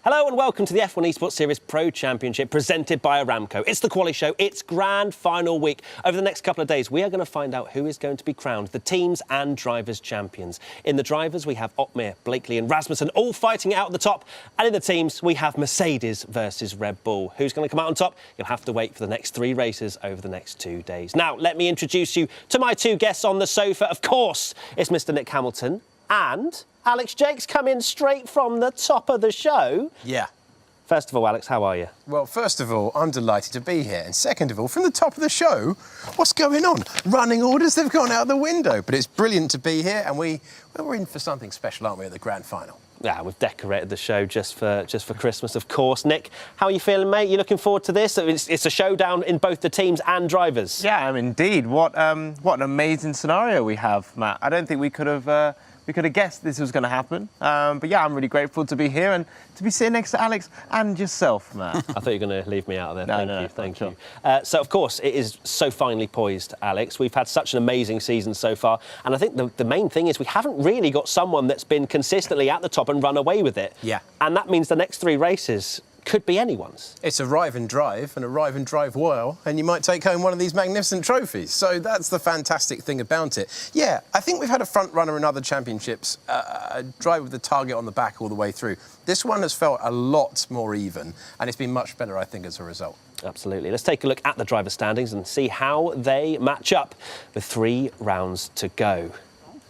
Hello and welcome to the F1 Esports Series Pro Championship presented by Aramco. It's the Quali Show, it's grand final week. Over the next couple of days, we are going to find out who is going to be crowned the teams and drivers champions. In the drivers, we have Otmir, Blakely and Rasmussen all fighting it out at the top. And in the teams, we have Mercedes versus Red Bull. Who's going to come out on top? You'll have to wait for the next 3 races over the next 2 days. Now, let me introduce you to my 2 guests on the sofa. Of course, it's Mr. Nick Hamilton and Alex Jakes coming straight from the top of the show. Yeah. First of all, Alex, how are you? Well, first of all, I'm delighted to be here. And second of all, from the top of the show, what's going on? Running orders, they've gone out the window. But it's brilliant to be here, and we're in for something special, aren't we, at the grand final? Yeah, we've decorated the show just for Christmas, of course. Nick, how are you feeling, mate? You looking forward to this? It's a showdown in both the teams and drivers. Yeah, indeed. What an amazing scenario we have, Matt. I don't think we could have guessed this was going to happen. But yeah, I'm really grateful to be here and to be sitting next to Alex and yourself, Matt. I thought you were going to leave me out of there. Thank you. Sure. So, of course, it is so finely poised, Alex. We've had such an amazing season so far. And I think the main thing is we haven't really got someone that's been consistently at the top and run away with it. Yeah. And that means the next 3 races could be anyone's. It's arrive and drive well, and you might take home one of these magnificent trophies. So that's the fantastic thing about it. Yeah, I think we've had a front runner in other championships, drive with the target on the back all the way through. This one has felt a lot more even, and it's been much better, I think, as a result. Absolutely. Let's take a look at the driver standings and see how they match up with 3 rounds to go.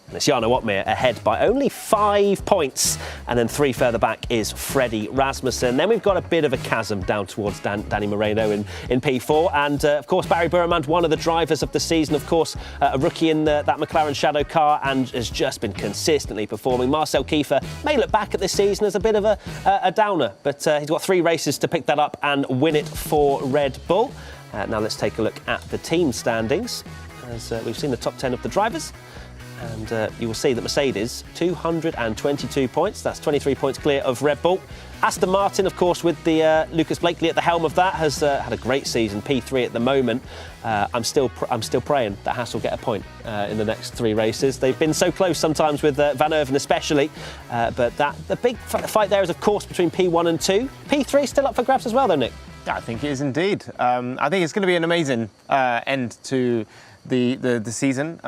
And it's Jarno Opmeer ahead by only 5 points. And then 3 further back is Freddie Rasmussen. Then we've got a bit of a chasm down towards Danny Moreno in P4. And, of course, Barry Burmand, one of the drivers of the season, of course, a rookie in that McLaren Shadow car and has just been consistently performing. Marcel Kiefer may look back at this season as a bit of a downer, but he's got 3 races to pick that up and win it for Red Bull. Now let's take a look at the team standings, as we've seen the top 10 of the drivers. And you will see that Mercedes, 222 points. That's 23 points clear of Red Bull. Aston Martin, of course, with the Lucas Blakely at the helm of that, has had a great season, P3 at the moment. I'm still praying that Haas will get a point in the next 3 races. They've been so close sometimes with Van Erven especially, but the big fight there is, of course, between P1 and 2. P3 still up for grabs as well, though, Nick? Yeah, I think it is indeed. I think it's going to be an amazing end to the season.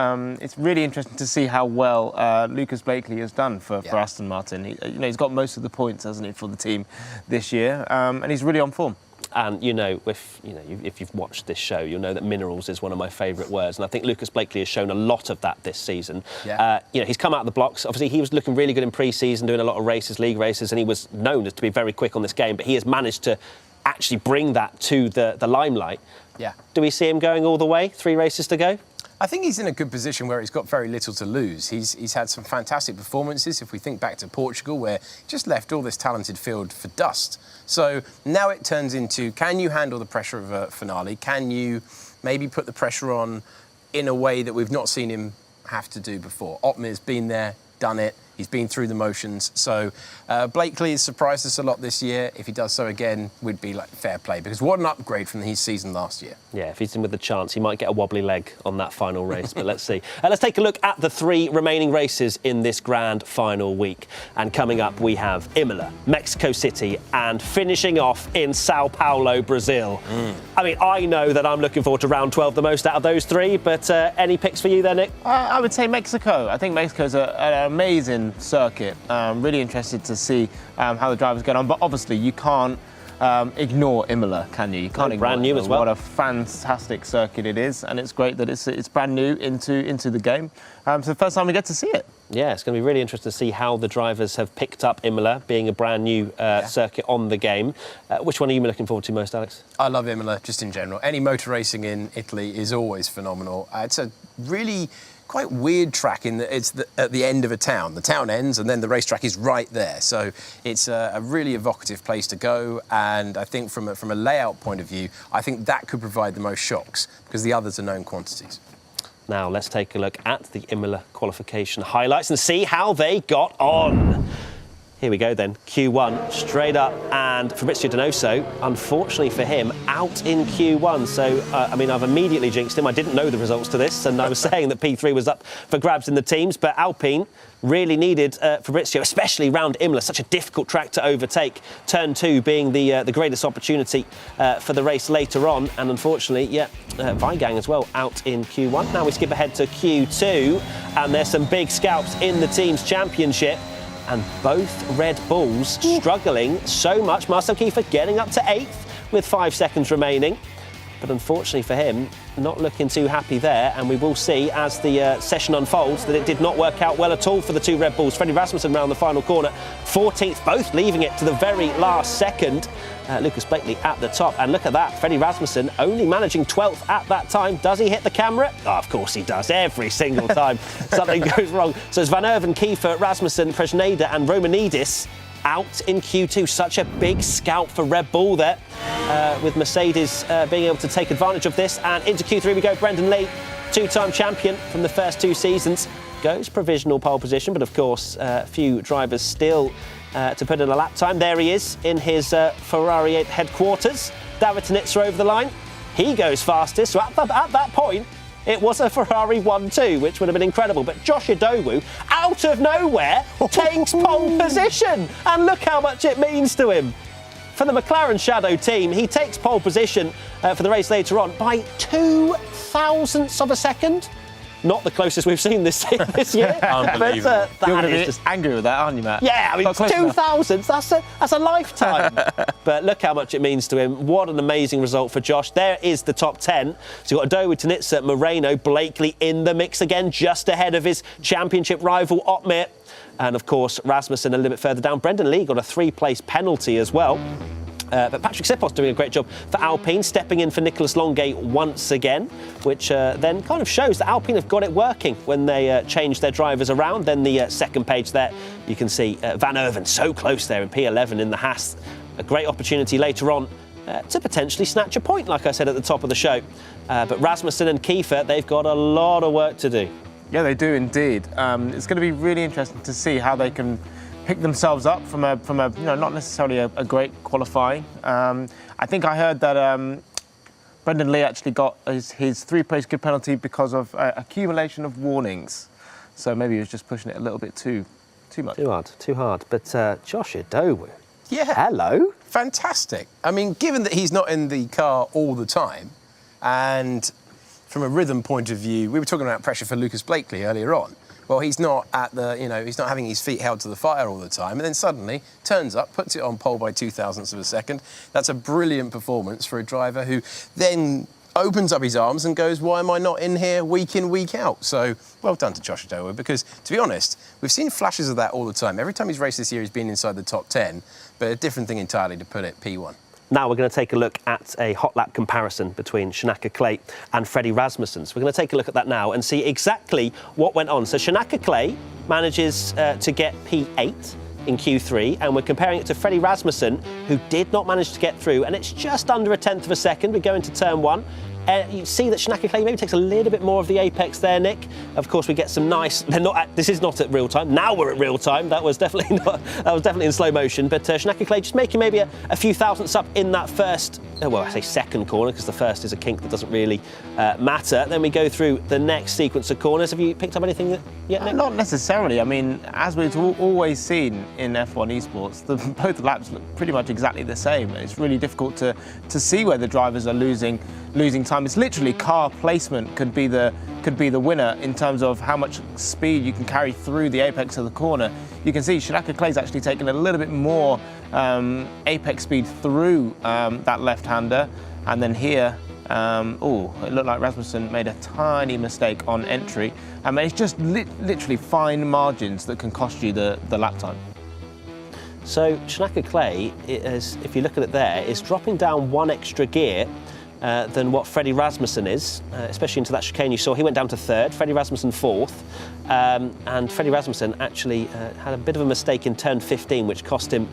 It's really interesting to see how well Lucas Blakely has done for Aston Martin. He's got most of the points, hasn't he, for the team this year, and he's really on form. And if you've watched this show, you'll know that minerals is one of my favourite words, and I think Lucas Blakely has shown a lot of that this season. Yeah. He's come out of the blocks. Obviously, he was looking really good in pre-season, doing a lot of races, league races, and he was known as to be very quick on this game. But he has managed to actually bring that to the limelight. Yeah. Do we see him going all the way? 3 races to go? I think he's in a good position where he's got very little to lose. He's had some fantastic performances. If we think back to Portugal, where he just left all this talented field for dust. So now it turns into, can you handle the pressure of a finale? Can you maybe put the pressure on in a way that we've not seen him have to do before? Opmeer's been there, done it. He's been through the motions. So Blakely has surprised us a lot this year. If he does so again, we'd be like fair play, because what an upgrade from his season last year. Yeah, if he's in with the chance, he might get a wobbly leg on that final race, but let's see. Let's take a look at the 3 remaining races in this grand final week. And coming up, we have Imola, Mexico City, and finishing off in Sao Paulo, Brazil. I mean, I know that I'm looking forward to round 12 the most out of those 3, but any picks for you there, Nick? I would say Mexico. I think Mexico's an amazing circuit. Really interested to see how the drivers get on, but obviously you can't ignore Imola, can you? You can't ignore brand new Imola. as well. What a fantastic circuit it is, and it's great that it's brand new into the game. So the first time we get to see it. Yeah, it's going to be really interesting to see how the drivers have picked up Imola, being a brand new circuit on the game. Which one are you looking forward to most, Alex? I love Imola, just in general. Any motor racing in Italy is always phenomenal. It's a really quite weird track in that it's at the end of a town. The town ends and then the racetrack is right there. So it's a really evocative place to go. And I think from a layout point of view, I think that could provide the most shocks because the others are known quantities. Now let's take a look at the Imola qualification highlights and see how they got on. Here we go then, Q1 straight up, and Fabrizio Donoso, unfortunately for him, out in Q1. So, I've immediately jinxed him. I didn't know the results to this, and I was saying that P3 was up for grabs in the teams, but Alpine really needed Fabrizio, especially round Imola, such a difficult track to overtake. Turn 2 being the greatest opportunity for the race later on, and unfortunately, Weigang as well out in Q1. Now we skip ahead to Q2, and there's some big scalps in the team's championship. And both Red Bulls struggling so much. Marcel Kiefer getting up to 8th with 5 seconds remaining. But unfortunately for him, not looking too happy there. And we will see as the session unfolds that it did not work out well at all for the 2 Red Bulls. Freddie Rasmussen round the final corner, 14th, both leaving it to the very last second. Lucas Blakely at the top. And look at that, Freddie Rasmussen only managing 12th at that time. Does he hit the camera? Oh, of course he does. Every single time something goes wrong. So it's Van Erven, Kiefer, Rasmussen, Presneda and Romanidis out in Q2. Such a big scalp for Red Bull there, with Mercedes being able to take advantage of this. And into Q3 we go. Brendan Lee, 2-time champion from the first 2 seasons, goes provisional pole position, but of course a few drivers still to put in a lap time. There he is in his Ferrari headquarters. David Tanitza over the line. He goes fastest. So at that point, it was a Ferrari 1-2, which would have been incredible. But Josh Idowu, out of nowhere, takes pole position. And look how much it means to him. For the McLaren Shadow team, he takes pole position for the race later on by 0.02 of a second. not the closest we've seen this year. Unbelievable. But, You're that going to is be just angry with that, aren't you, Matt? yeah, I mean, Not close enough. 2000s, that's a lifetime. But look how much it means to him. What an amazing result for Josh. There is the top 10. So you've got Adowu, Tanitsa, Moreno, Blakely in the mix again, just ahead of his championship rival, Otmir. And, of course, Rasmussen a little bit further down. Brendan Lee got a 3-place penalty as well. But Patrick Sipos doing a great job for Alpine, stepping in for Nicholas Longay once again, which then kind of shows that Alpine have got it working when they change their drivers around. Then the second page there, you can see Van Erven so close there in P11 in the Haas. A great opportunity later on to potentially snatch a point, like I said at the top of the show. But Rasmussen and Kiefer, they've got a lot of work to do. Yeah, they do indeed. It's going to be really interesting to see how they can pick themselves up from a not necessarily a great qualifying. I think I heard that Brendan Lee actually got his 3-place grid penalty because of accumulation of warnings. So maybe he was just pushing it a little bit too much. Too hard. But Josh Adowu, Yeah. hello. Fantastic. I mean, given that he's not in the car all the time, and from a rhythm point of view, we were talking about pressure for Lucas Blakely earlier on. Well, he's not he's not having his feet held to the fire all the time, and then suddenly turns up, puts it on pole by 0.02 of a second. That's a brilliant performance for a driver who then opens up his arms and goes, why am I not in here week in, week out? So well done to Josh Adowu, because to be honest, we've seen flashes of that all the time. Every time he's raced this year, he's been inside the top 10, but a different thing entirely to put it P1. Now we're going to take a look at a hot lap comparison between Shanaka Clay and Freddie Rasmussen. So we're going to take a look at that now and see exactly what went on. So Shanaka Clay manages to get P8 in Q3, and we're comparing it to Freddie Rasmussen, who did not manage to get through, and it's just under a tenth of a second. We go into turn 1. You see that Shanaka Clay maybe takes a little bit more of the apex there, Nick. Of course, we get some nice. This is not at real time. Now we're at real time. That was definitely not. That was definitely in slow motion. But Shanaka Clay just making maybe a few thousandths up in that first. Well, I say second corner because the first is a kink that doesn't really matter. Then we go through the next sequence of corners. Have you picked up anything yet, Nick? Not necessarily. I mean, as we've always seen in F1 Esports, both laps look pretty much exactly the same. It's really difficult to see where the drivers are losing time. It's literally car placement could be the winner in terms of how much speed you can carry through the apex of the corner. You can see Shanaka Clay's actually taken a little bit more apex speed through that left-hander, and then here, it looked like Rasmussen made a tiny mistake on entry. I mean, it's just literally fine margins that can cost you the lap time. So Shanaka Clay, if you look at it there, is dropping down one extra gear than what Freddie Rasmussen is, especially into that chicane you saw. He went down to third, Freddie Rasmussen fourth, and Freddie Rasmussen actually had a bit of a mistake in turn 15, which cost him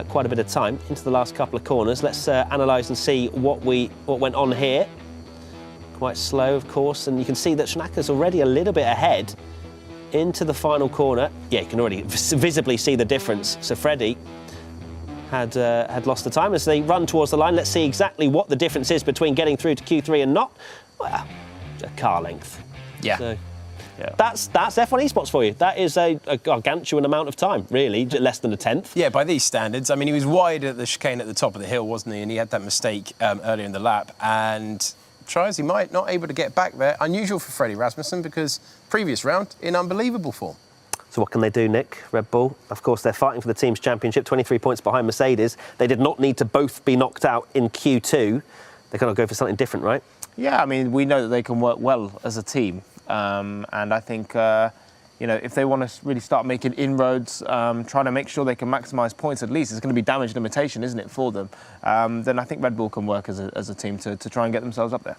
quite a bit of time into the last couple of corners. Let's analyse and see what went on here. Quite slow, of course, and you can see that Shanaka's already a little bit ahead into the final corner. Yeah, you can already visibly see the difference. So Freddie had lost the time as they run towards the line. Let's see exactly what the difference is between getting through to Q3 and not. Well, a car length. Yeah. So, that's F1 Esports for you. That is a gargantuan amount of time, really, less than a tenth. Yeah, by these standards. I mean, he was wide at the chicane at the top of the hill, wasn't he? And he had that mistake earlier in the lap. And tries, he might not able to get back there. Unusual for Freddie Rasmussen because previous round in unbelievable form. So what can they do, Nick? Red Bull, of course, they're fighting for the team's championship, 23 points behind Mercedes. They did not need to both be knocked out in Q2. They're going to go for something different, right? Yeah, I mean, we know that they can work well as a team. And I think, if they want to really start making inroads, trying to make sure they can maximise points at least, it's going to be damage limitation, isn't it, for them? Then I think Red Bull can work as a team to try and get themselves up there.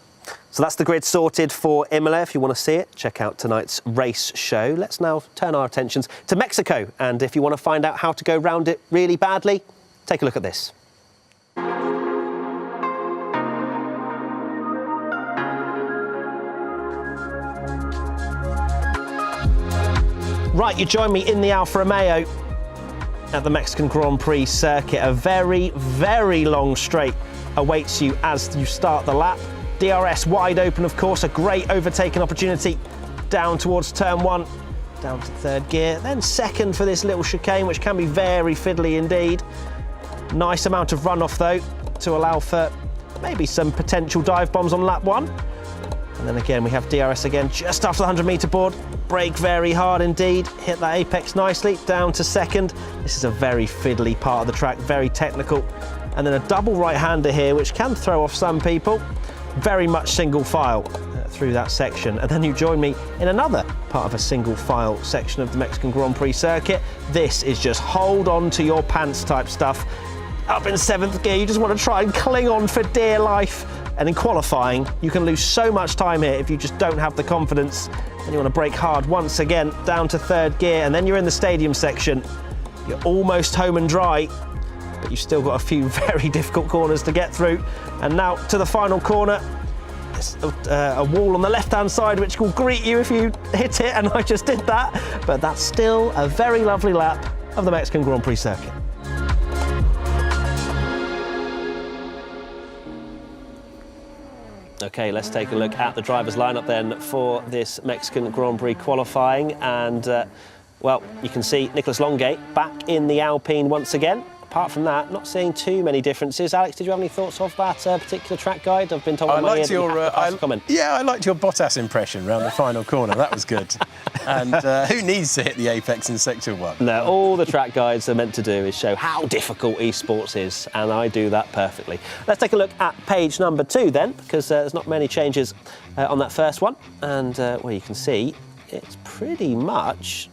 So that's the grid sorted for Imola. If you want to see it, check out tonight's race show. Let's now turn our attentions to Mexico. And if you want to find out how to go round it really badly, take a look at this. Right, you join me in the Alfa Romeo at the Mexican Grand Prix circuit. A very, very long straight awaits you as you start the lap. DRS wide open, of course, a great overtaking opportunity down towards turn 1, down to third gear, then second for this little chicane, which can be very fiddly indeed. Nice amount of runoff, though, to allow for maybe some potential dive bombs on lap 1. And then again, we have DRS again just after the 100-metre board. Brake very hard indeed. Hit that apex nicely, down to second. This is a very fiddly part of the track, very technical. And then a double right-hander here, which can throw off some people. Very much single file through that section. And then you join me in another part of a single file section of the Mexican Grand Prix circuit. This is just hold on to your pants type stuff. Up in 7th gear, you just want to try and cling on for dear life. And in qualifying, you can lose so much time here if you just don't have the confidence. And you want to brake hard once again, down to 3rd gear, and then you're in the stadium section. You're almost home and dry, but you've still got a few very difficult corners to get through. And now to the final corner. There's a wall on the left-hand side which will greet you if you hit it, and I just did that. But that's still a very lovely lap of the Mexican Grand Prix circuit. Okay, let's take a look at the drivers' lineup then for this Mexican Grand Prix qualifying. And, well, you can see Nicholas Longate back in the Alpine once again. Apart from that, not seeing too many differences. Alex, did you have any thoughts of that particular track guide? I've been told I liked your comment. Yeah, I liked your Bottas impression round the final corner. That was good. And who needs to hit the apex in Sector 1? No, all the track guides are meant to do is show how difficult esports is, and I do that perfectly. Let's take a look at page number 2 then, because there's not many changes on that first one. And well, you can see it's pretty much,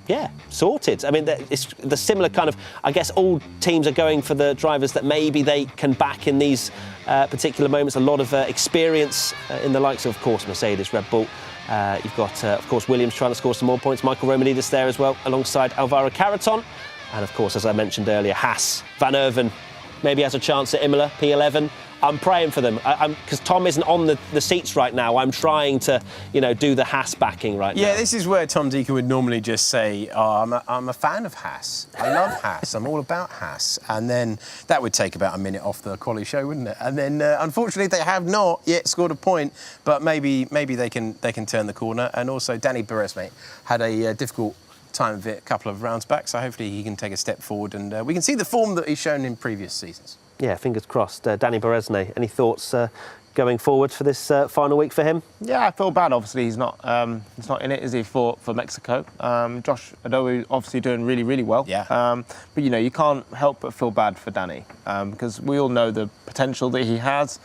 yeah, sorted. I mean, it's the similar kind of, I guess all teams are going for the drivers that maybe they can back in these particular moments. A lot of experience in the likes of course, Mercedes, Red Bull. You've got, of course, Williams trying to score some more points. Michael Romanidis there as well, alongside Alvaro Carreton. And, of course, as I mentioned earlier, Haas, Van Erven, maybe has a chance at Imola, P11. I'm praying for them because Tom isn't on the seats right now. I'm trying to, you know, do the Haas backing right now. Yeah, this is where Tom Deacon would normally just say, oh, I'm a fan of Haas. I love Haas. I'm all about Haas. And then that would take about a minute off the quali show, wouldn't it? And then, unfortunately, they have not yet scored a point, but maybe they can turn the corner. And also, Danny Perez, mate, had a difficult time of it a couple of rounds back, so hopefully he can take a step forward and we can see the form that he's shown in previous seasons. Yeah, fingers crossed. Danny Beresne, any thoughts going forward for this final week for him? Yeah, I feel bad. Obviously, he's not in it, is he, for Mexico? Josh Adowu obviously doing really, really well. Yeah. But you know, you can't help but feel bad for Danny because we all know the potential that he has.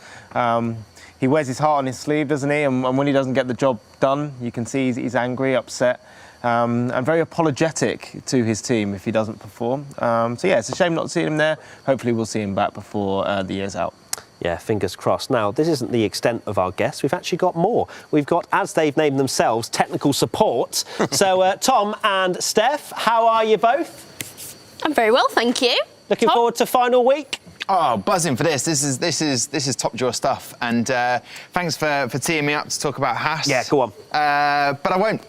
He wears his heart on his sleeve, doesn't he? And when he doesn't get the job done, you can see he's angry, upset. And very apologetic to his team if he doesn't perform. So yeah, it's a shame not to see him there. Hopefully we'll see him back before the year's out. Yeah, fingers crossed. Now, this isn't the extent of our guests. We've actually got more. We've got, as they've named themselves, technical support. So, Tom and Steph, how are you both? I'm very well, thank you. Looking forward to final week? Oh, buzzing for this. This is top drawer stuff. And thanks for teeing me up to talk about Haas. Yeah, go on. But I won't.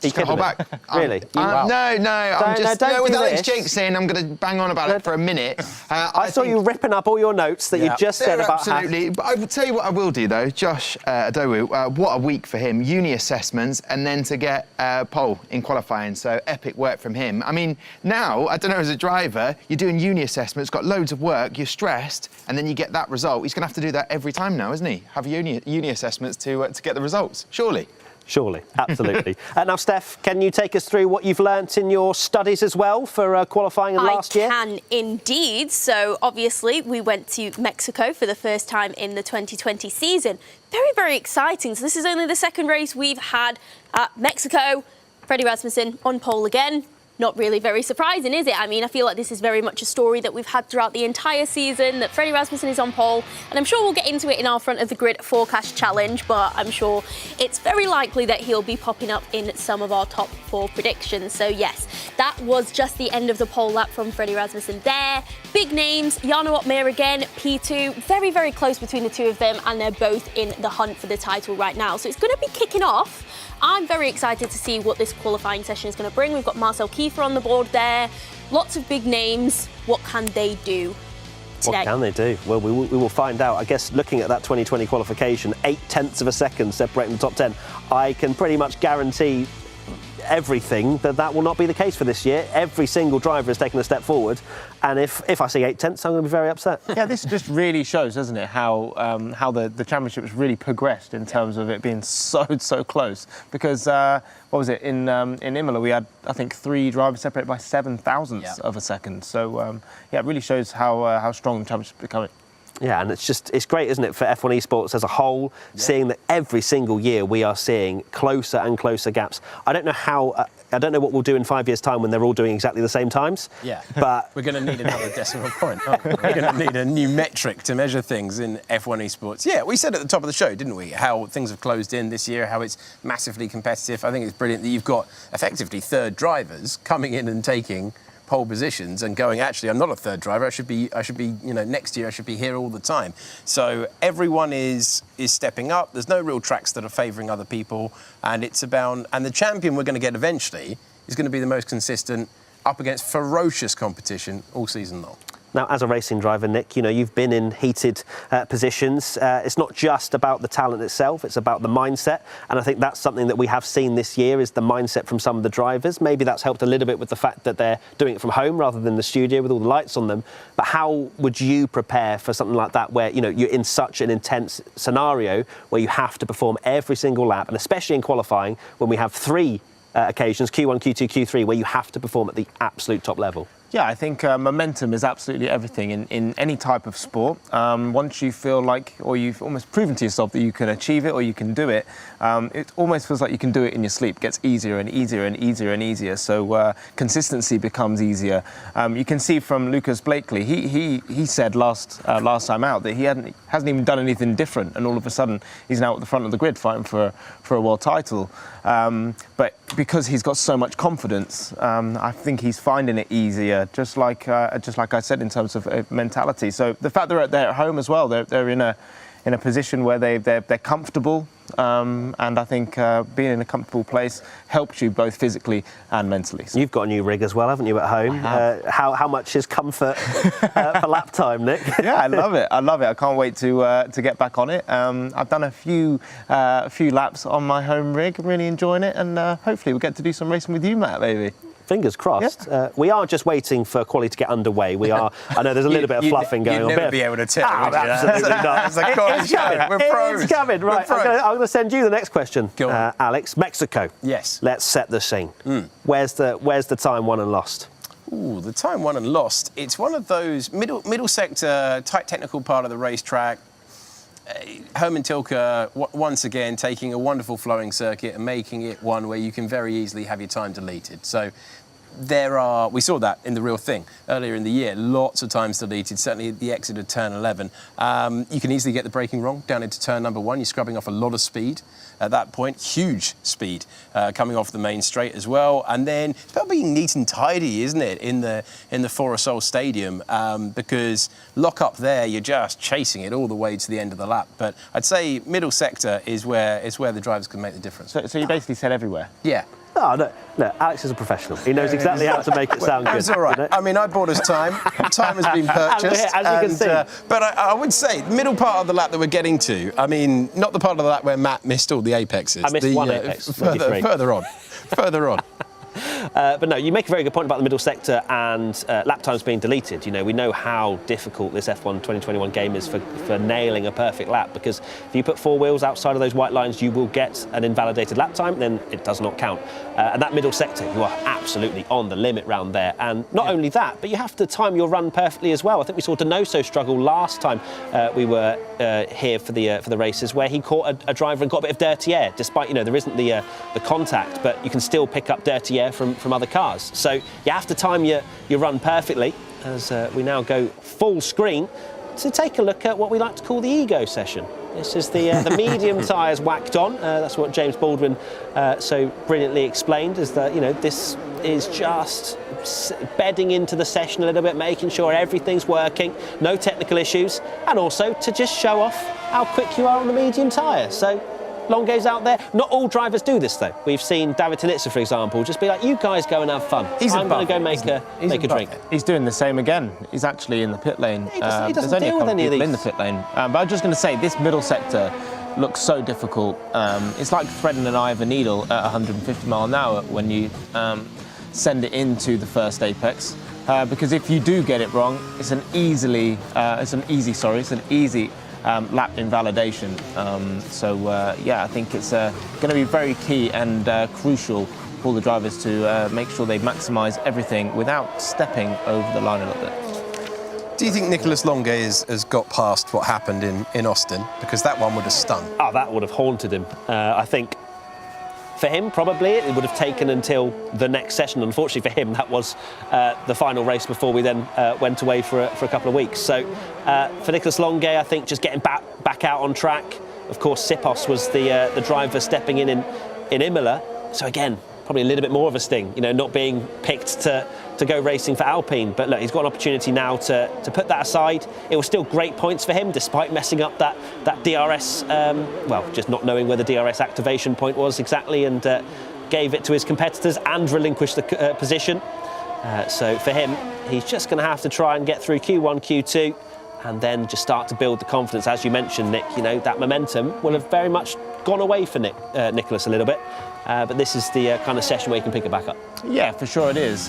Just hold back. Really? No. Don't with do Alex this. jinxing, I'm going to bang on about it for a minute. I saw you ripping up all your notes that you just said about absolutely. Haas. But I will tell you what I will do though. Josh Adowu, what a week for him. Uni assessments and then to get pole in qualifying. So epic work from him. I mean, now I don't know, as a driver, you're doing uni assessments, got loads of work, you're stressed, and then you get that result. He's going to have to do that every time now, isn't he? Have uni assessments to get the results. Surely. Surely, absolutely. Now, Steph, can you take us through what you've learnt in your studies as well for qualifying and last year? I can indeed. So, obviously, we went to Mexico for the first time in the 2020 season. Very, very exciting. So, this is only the second race we've had at Mexico. Freddie Rasmussen on pole again. Not really very surprising, is it? I mean, I feel like this is very much a story that we've had throughout the entire season, that Freddie Rasmussen is on pole, and I'm sure we'll get into it in our front of the grid forecast challenge, but I'm sure it's very likely that he'll be popping up in some of our top 4 predictions. So yes, that was just the end of the pole lap from Freddie Rasmussen there. Big names, Jarno Opmeer again, P2, very, very close between the two of them, and they're both in the hunt for the title right now. So it's going to be kicking off. I'm very excited to see what this qualifying session is going to bring. We've got Marcel Kiefer on the board there. Lots of big names. What can they do today? What can they do? Well, we will find out. I guess looking at that 2020 qualification, 0.8 of a second separating the top 10, I can pretty much guarantee everything, that will not be the case for this year. Every single driver has taken a step forward, and if I see 8 tenths, I'm going to be very upset. Yeah, this just really shows, doesn't it, how the championship has really progressed in terms of it being so close. Because what was it in Imola? We had, I think, 3 drivers separated by 7 thousandths of a second. So yeah, it really shows how strong the championship is becoming. Yeah, and it's great, isn't it, for F1 Esports as a whole, seeing that every single year we are seeing closer and closer gaps. I don't know what we'll do in 5 years' time when they're all doing exactly the same times. Yeah, but we're going to need another decimal point. Aren't we? We're going to need a new metric to measure things in F1 Esports. Yeah, we said at the top of the show, didn't we, how things have closed in this year, how it's massively competitive. I think it's brilliant that you've got effectively third drivers coming in and taking pole positions and going, actually, I'm not a third driver. I should be, next year I should be here all the time. So everyone is stepping up. There's no real tracks that are favouring other people, and the champion we're going to get eventually is going to be the most consistent, up against ferocious competition all season long. Now, as a racing driver, Nick, you've been in heated positions. It's not just about the talent itself, it's about the mindset. And I think that's something that we have seen this year, is the mindset from some of the drivers. Maybe that's helped a little bit with the fact that they're doing it from home rather than the studio with all the lights on them. But how would you prepare for something like that, where, you're in such an intense scenario where you have to perform every single lap, and especially in qualifying when we have 3 occasions, Q1, Q2, Q3, where you have to perform at the absolute top level? Yeah, I think momentum is absolutely everything in any type of sport. Once you feel like, or you've almost proven to yourself that you can achieve it or you can do it, it almost feels like you can do it in your sleep. It gets easier and easier and easier and easier. So consistency becomes easier. You can see from Lucas Blakely, he said last time out that he hasn't even done anything different, and all of a sudden he's now at the front of the grid fighting for a world title. But because he's got so much confidence, I think he's finding it easier. Just like I said, in terms of mentality. So the fact they're at home as well, they're in a position where they're comfortable, and I think being in a comfortable place helps you both physically and mentally. So. You've got a new rig as well, haven't you, at home? How much is comfort for lap time, Nick? Yeah, I love it. I can't wait to get back on it. I've done a few laps on my home rig. I'm really enjoying it, and hopefully we'll get to do some racing with you, Matt, maybe. Fingers crossed. Yeah. We are just waiting for quality to get underway. I know there's a little bit of fluffing going on. You'd never be able to tell. Absolutely not. It's coming. We're pros. It's coming. Right, I'm going to send you the next question, Go on. Alex. Mexico. Yes. Let's set the scene. Where's the time won and lost? Ooh, the time won and lost. It's one of those middle sector, tight technical part of the racetrack. Herman Tilke, once again, taking a wonderful flowing circuit and making it one where you can very easily have your time deleted. So we saw that in the real thing earlier in the year, lots of times deleted, certainly at the exit of turn 11. You can easily get the braking wrong down into turn number 1. You're scrubbing off a lot of speed at that point, huge speed coming off the main straight as well. And then it's about being neat and tidy, isn't it, in the Forosol Stadium, because lock up there, you're just chasing it all the way to the end of the lap. But I'd say middle sector is where the drivers can make the difference. So you basically said everywhere? Yeah. Oh, no, Alex is a professional. He knows exactly how to make it sound good. It's all right. I mean, I bought us time. Time has been purchased. As you can see. But I would say, the middle part of the lap that we're getting to, I mean, not the part of the lap where Matt missed all the apexes. I missed one apex. Further on. But no, you make a very good point about the middle sector and lap times being deleted. We know how difficult this F1 2021 game is for nailing a perfect lap, because if you put 4 wheels outside of those white lines, you will get an invalidated lap time, then it does not count. And that middle sector, you are absolutely on the limit round there. And not only that, but you have to time your run perfectly as well. I think we saw Donoso struggle last time we were here for the races, where he caught a driver and got a bit of dirty air, despite, there isn't the contact, but you can still pick up dirty air from other cars. So you have to time your run perfectly, as we now go full screen to take a look at what we like to call the ego session. This is the medium tyres whacked on. That's what James Baldwin so brilliantly explained, is that, this is just bedding into the session a little bit, making sure everything's working, no technical issues, and also to just show off how quick you are on the medium tyre. So long goes out there. Not all drivers do this, though. We've seen David Tunitsa, for example, just be like, you guys go and have fun. I'm going to go make a drink. He's doing the same again. He's actually in the pit lane. He doesn't there's only deal a with couple any of people in the these. pit lane. But I'm just going to say, this middle sector looks so difficult. It's like threading an eye of a needle at 150 mile an hour when you send it into the first apex. Because if you do get it wrong, it's an easy lap invalidation. I think it's going to be very key and crucial for all the drivers to make sure they maximise everything without stepping over the line a little bit. Do you think Nicolas Longuet has got past what happened in Austin? Because that one would have stung. Oh, that would have haunted him. I think for him, probably, it would have taken until the next session. Unfortunately for him, that was the final race before we then went away for a couple of weeks. So for Nicolas Longuet, I think just getting back out on track. Of course, Sipos was the driver stepping in Imola. So again, probably a little bit more of a sting, not being picked to go racing for Alpine. But look, he's got an opportunity now to put that aside. It was still great points for him, despite messing up that DRS, just not knowing where the DRS activation point was exactly, and gave it to his competitors and relinquished the position. So for him, he's just going to have to try and get through Q1, Q2, and then just start to build the confidence. As you mentioned, Nick, that momentum will have very much gone away for Nicholas a little bit. But this is the kind of session where you can pick it back up. Yeah, for sure it is.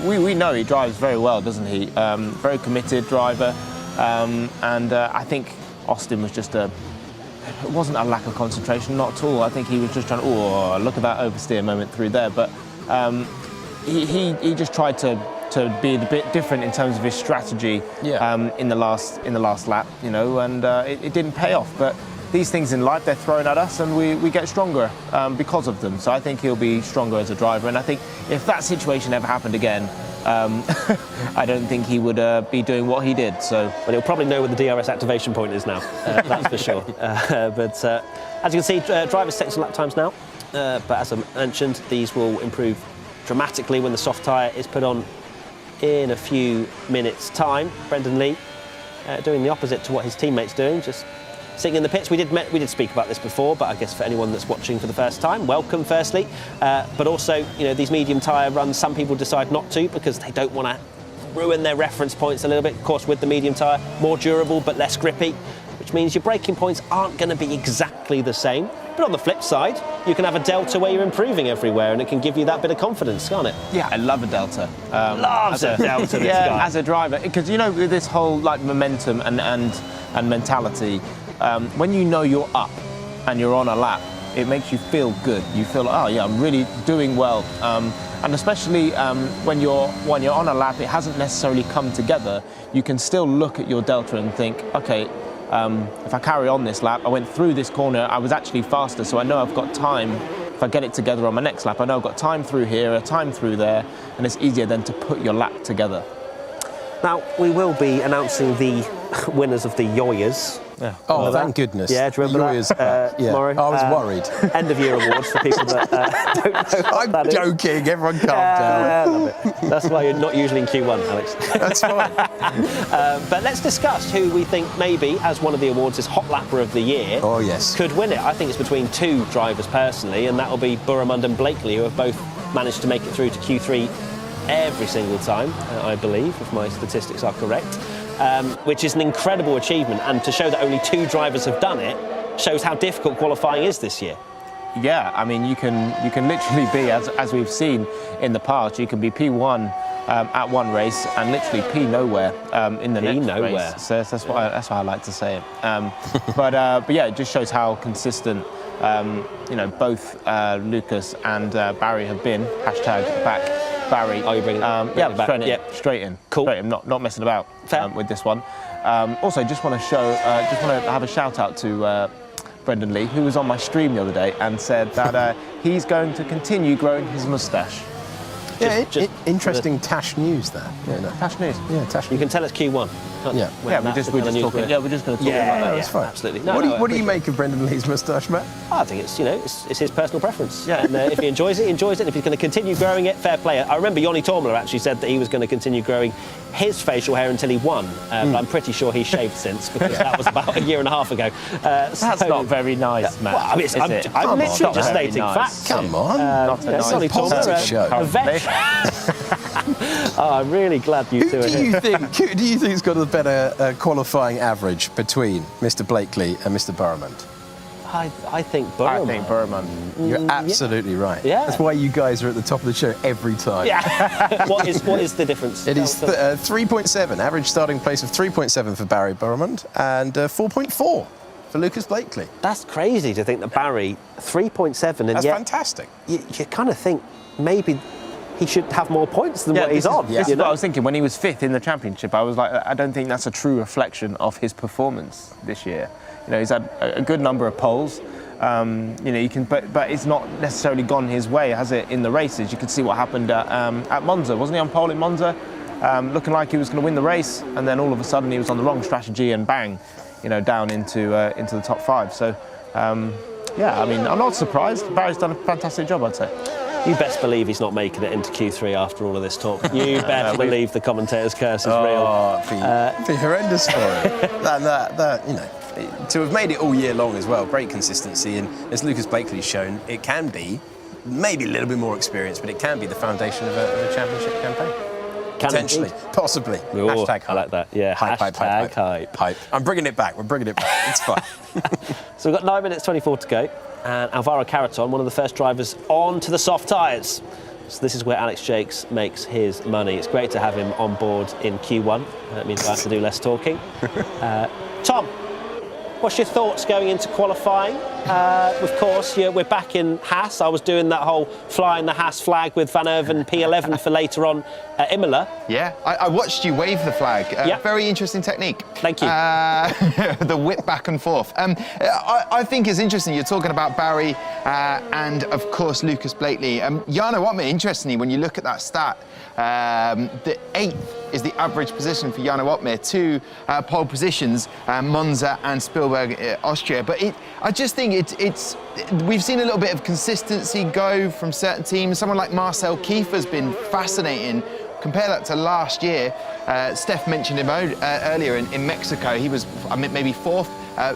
We know he drives very well, doesn't he? Very committed driver. I think Austin was just it wasn't a lack of concentration, not at all. I think he was just trying to, look at that oversteer moment through there. But he just tried to be a bit different in terms of his strategy in the last lap, and it didn't pay off. But these things in life, they're thrown at us, and we get stronger because of them. So I think he'll be stronger as a driver. And I think if that situation ever happened again, I don't think he would be doing what he did. But he'll probably know where the DRS activation point is now, that's for sure. But as you can see, drivers set some lap times now. But as I mentioned, these will improve dramatically when the soft tyre is put on in a few minutes' time. Brendan Lee doing the opposite to what his teammates doing, just sitting in the pits. We did speak about this before, but I guess for anyone that's watching for the first time, welcome firstly. But also, these medium tyre runs, some people decide not to because they don't want to ruin their reference points a little bit. Of course, with the medium tyre, more durable but less grippy, which means your braking points aren't going to be exactly the same. But on the flip side, you can have a delta where you're improving everywhere, and it can give you that bit of confidence, can't it? Yeah, I love a delta. Loves a delta, this guy. As a driver, because with this whole momentum and mentality, when you're up and you're on a lap, it makes you feel good. You feel, I'm really doing well. And especially when you're on a lap, it hasn't necessarily come together. You can still look at your delta and think, okay, if I carry on this lap, I went through this corner, I was actually faster, so I know I've got time. If I get it together on my next lap, I know I've got time through here, a time through there, and it's easier then to put your lap together. Now, we will be announcing the winners of the Yoyas. Yeah. Oh, thank goodness. Yeah, do you remember that? Tomorrow? I was worried. End of year awards for people that don't know what I'm joking, everyone calm down. I love it. That's why you're not usually in Q1, Alex. That's fine. But let's discuss who we think maybe, as one of the awards, is Hot Lapper of the Year. Oh, yes. Could win it. I think it's between two drivers personally, and that will be Burramund and Blakely, who have both managed to make it through to Q3 every single time, I believe, if my statistics are correct. Which is an incredible achievement, and to show that only two drivers have done it shows how difficult qualifying is this year. Yeah, I mean, you can literally be, as we've seen in the past, you can be P1 at one race and literally P nowhere in the next race. So that's why I like to say it. But yeah, it just shows how consistent both Lucas and Barry have been. #back Barry. Oh, you're bringing it back? Straight in. Cool. Straight in. Not messing about with this one. Also, just want to have a shout out to Brendan Lee, who was on my stream the other day and said that he's going to continue growing his moustache. Interesting Tash news there. Tash news. Yeah, Tash news. You can tell it's Q1. We're just going to talk about that. That's fine. Absolutely. What do you make of Brendan Lee's moustache, Matt? I think it's his personal preference. Yeah. And if he enjoys it, he enjoys it. And if he's going to continue growing it, fair play. I remember Joni Tormler actually said that he was going to continue growing his facial hair until he won. But I'm pretty sure he's shaved since, because that was about a year and a half ago. That's not very nice, Matt. Well, I mean, I'm literally just stating facts. Come on. Not a nice positive show. A vet. I'm really glad you two are here. Who do you think's got a better qualifying average between Mr. Blakely and Mr. Burramund? I think Burman. I think Burman. You're absolutely right. Yeah. That's why you guys are at the top of the show every time. Yeah. What is the difference? It is 3.7, average starting place of 3.7 for Barry Burman and 4.4 for Lucas Blakely. That's crazy to think that Barry 3.7, and That's yet fantastic. you kind of think maybe he should have more points than what he's on. This is what I was thinking when he was 5th in the championship. I was like, I don't think that's a true reflection of his performance this year. You know, he's had a good number of poles. You know, you can, but it's not necessarily gone his way, has it? In the races, you could see what happened at Monza. Wasn't he on pole in Monza, looking like he was going to win the race, and then all of a sudden he was on the wrong strategy and bang, you know, down into the top 5. So, yeah, I mean, I'm not surprised. Barry's done a fantastic job, I'd say. You best believe he's not making it into Q3 after all of this talk. You better believe the commentator's curse is real. It'd be horrendous for him. that, you know, to have made it all year long as well, great consistency, and as Lucas Blakely's shown, it can be maybe a little bit more experience, but it can be the foundation of a championship campaign. Potentially, possibly. Oh, Hashtag hype. I like that. Yeah, Hype. hype. I'm bringing it back. We're bringing it back. It's fine. So we've got 9 minutes 24 to go, and Alvaro Carreton, one of the first drivers on to the soft tyres. So this is where Alex Jakes makes his money. It's great to have him on board in Q1. That means I have to do less talking. Tom, what's your thoughts going into qualifying? Of course, we're back in Haas. I was doing that whole flying the Haas flag with Van Erven P11 for later on at Imola. Yeah, I watched you wave the flag. Very interesting technique. Thank you. The whip back and forth. I think it's interesting. You're talking about Barry and, of course, Lucas Blakely. Jarno Otmar, interestingly, when you look at that stat, the 8th is the average position for Jarno Otmar. 2 pole positions, Monza and Spielberg, Austria. But I just think we've seen a little bit of consistency go from certain teams. Someone like Marcel Kiefer's been fascinating. Compare that to last year. Steph mentioned him earlier in Mexico. He was maybe 4th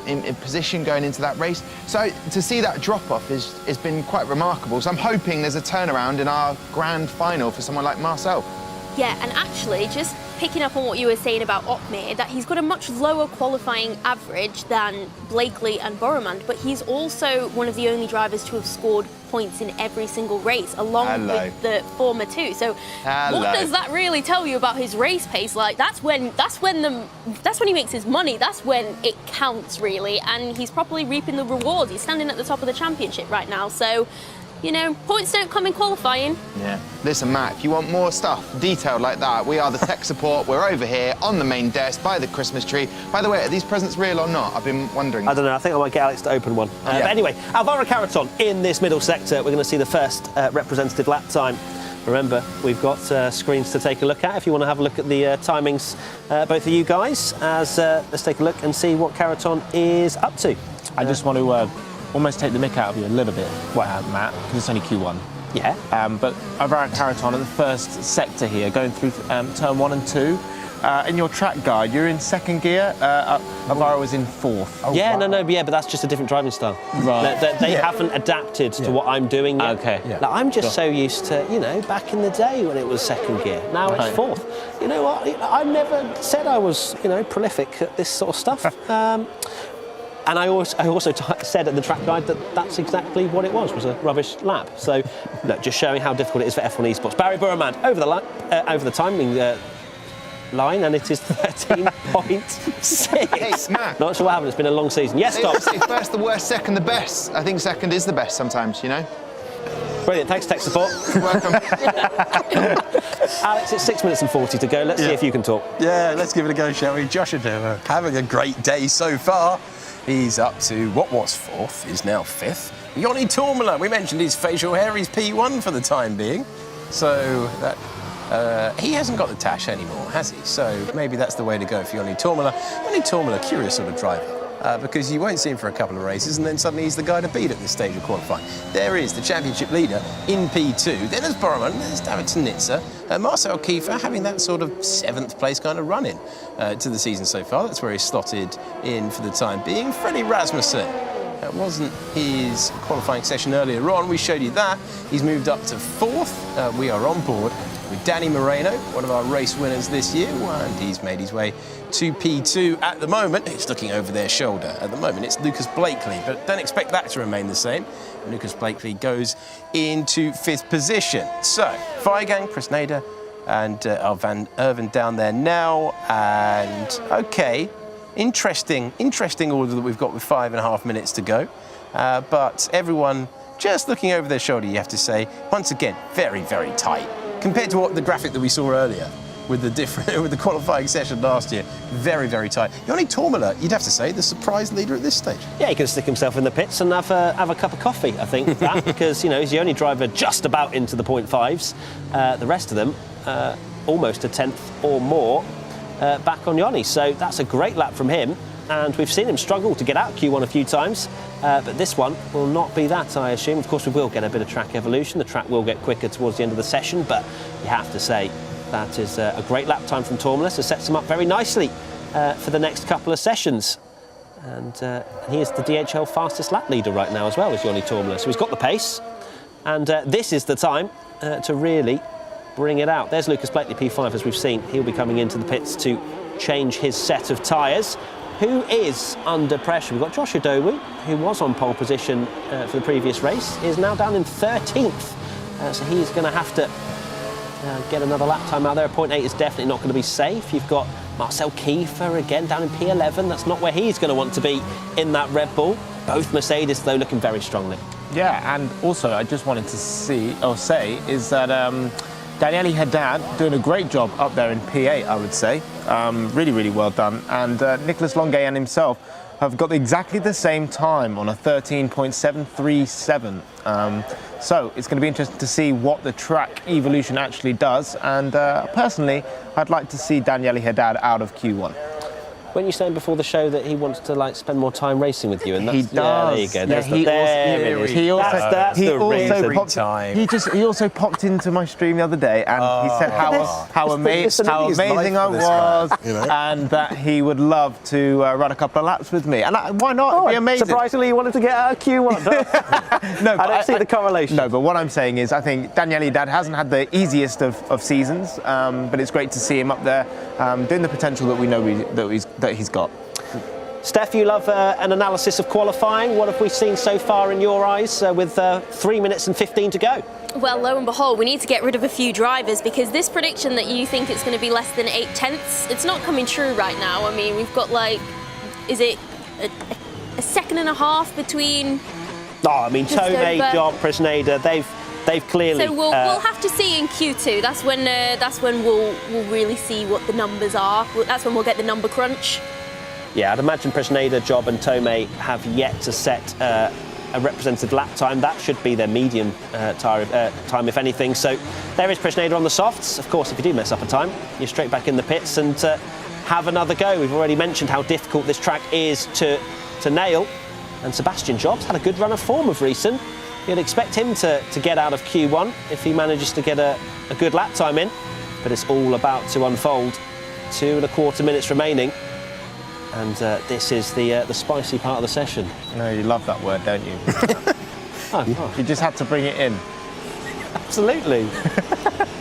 in position going into that race. So to see that drop-off has been quite remarkable. So I'm hoping there's a turnaround in our grand final for someone like Marcel. Yeah, and actually, just picking up on what you were saying about Otmar, that he's got a much lower qualifying average than Blakely and Boromand, but he's also one of the only drivers to have scored points in every single race, along with the former 2. So what does that really tell you about his race pace? Like, that's when he makes his money. That's when it counts, really, and he's probably reaping the rewards. He's standing at the top of the championship right now, so. You know, points don't come in qualifying. Yeah. Listen, Matt, if you want more stuff detailed like that, we are the tech support. We're over here on the main desk by the Christmas tree. By the way, are these presents real or not? I've been wondering. I don't know. I think I might get Alex to open one. But anyway, Alvaro Carreton in this middle sector. We're going to see the first representative lap time. Remember, we've got screens to take a look at if you want to have a look at the timings, both of you guys. Let's take a look and see what Carreton is up to. I just want to almost take the mick out of you a little bit, Matt, because it's only Q1. Yeah. But Alvaro Carreton at the first sector here, going through turn 1 and 2. In your track guide, you're in 2nd gear. Alvaro is in 4th. But that's just a different driving style. Right. They haven't adapted to what I'm doing yet. Okay. Yeah. Like, I'm just so used to, back in the day when it was 2nd gear. Now it's 4th. You know what? I never said I was, prolific at this sort of stuff. And I also said at the track guide that that's exactly what it was a rubbish lap. So, look, just showing how difficult it is for F1 Esports. Barry Burman over the timing line, and it is 13.6. Hey, Matt. Not sure what happened. It's been a long season. Yes, Tom. Say first the worst, second the best. I think second is the best sometimes, Brilliant. Thanks, tech support. You're welcome. Alex, it's 6 minutes and 40 to go. Let's see if you can talk. Yeah, let's give it a go, shall we? Josh Adair having a great day so far. He's up to what was 4th, is now 5th. Joni Tourmala, we mentioned his facial hair, he's P1 for the time being. So that he hasn't got the tash anymore, has he? So maybe that's the way to go for Joni Tourmala. Joni Tourmala, curious sort of driver. Because you won't see him for a couple of races, and then suddenly he's the guy to beat at this stage of qualifying. There is the championship leader in P2. Then there's Boromand, there's David Nitzer, Marcel Kiefer having that sort of 7th place kind of run-in to the season so far. That's where he's slotted in for the time being. Freddie Rasmussen That wasn't his qualifying session earlier on. We showed you that. He's moved up to 4th. We are on board with Danny Moreno, one of our race winners this year, and he's made his way to P2 at the moment. He's looking over their shoulder. At the moment, it's Lucas Blakely, but don't expect that to remain the same. Lucas Blakely goes into 5th position. So, Vigang, Presneda, and Van Irvin down there now. And, okay, interesting order that we've got with 5.5 minutes to go. But everyone just looking over their shoulder, you have to say. Once again, very, very tight. Compared to the graphic that we saw earlier with the qualifying session last year, very, very tight. Yannick Tourmalet, you'd have to say, the surprise leader at this stage. Yeah, he can stick himself in the pits and have a cup of coffee, I think, that, because, he's the only driver just about into the 0.5s. The rest of them, almost a tenth or more back on Yanni. So that's a great lap from him. And we've seen him struggle to get out Q1 a few times, but this one will not be that, I assume. Of course, we will get a bit of track evolution. The track will get quicker towards the end of the session, but you have to say that is a great lap time from Tourmalet. It sets him up very nicely for the next couple of sessions. And he is the DHL fastest lap leader right now as well, as Yanni Tourmalet. So he's got the pace, and this is the time to really bring it out. There's Lucas Blakely, P5, as we've seen. He'll be coming into the pits to change his set of tyres. Who is under pressure? We've got Josh Adowu, who was on pole position for the previous race, is now down in 13th. So he's going to have to get another lap time out there. 0.8 is definitely not going to be safe. You've got Marcel Kiefer again down in P11. That's not where he's going to want to be in that Red Bull. Both Mercedes, though, looking very strongly. Yeah, and also I just wanted to say is that Daniele Haddad doing a great job up there in P8, I would say. Really, really well done. And Nicolas Longuet and himself have got exactly the same time on a 13.737. So it's going to be interesting to see what the track evolution actually does. And personally, I'd like to see Daniele Haddad out of Q1. Weren't you saying before the show that he wants to spend more time racing with you? And he does. Yeah, there you go. That's the reason. He also popped into my stream the other day and he said how amazing I was, and that he would love to run a couple of laps with me. And why not? It'd be amazing. Surprisingly, you wanted to get out of Q1. No, I don't see the correlation. No, but what I'm saying is I think Daniele Haddad hasn't had the easiest of seasons, but it's great to see him up there doing the potential that we know that he's got. Steph, you love an analysis of qualifying. What have we seen so far in your eyes with 3 minutes and 15 to go? Well, lo and behold, we need to get rid of a few drivers because this prediction that you think it's going to be less than 8 tenths, it's not coming true right now. I mean, we've got is it a second and a half between... Oh, I mean, Tomei, Job, Presneda, they've clearly... So we'll have to see in Q2. That's when we'll really see what the numbers are. That's when we'll get the number crunch. Yeah, I'd imagine Presneda, Job and Tomei have yet to set a representative lap time. That should be their medium time, if anything. So there is Presneda on the softs. Of course, if you do mess up a time, you're straight back in the pits and have another go. We've already mentioned how difficult this track is to nail. And Sebastian Jobs had a good run of form of recent. You'd expect him to get out of Q1 if he manages to get a good lap time in. But it's all about to unfold. 2.25 minutes remaining. And this is the spicy part of the session. No, you love that word, don't you? You just had to bring it in. Absolutely.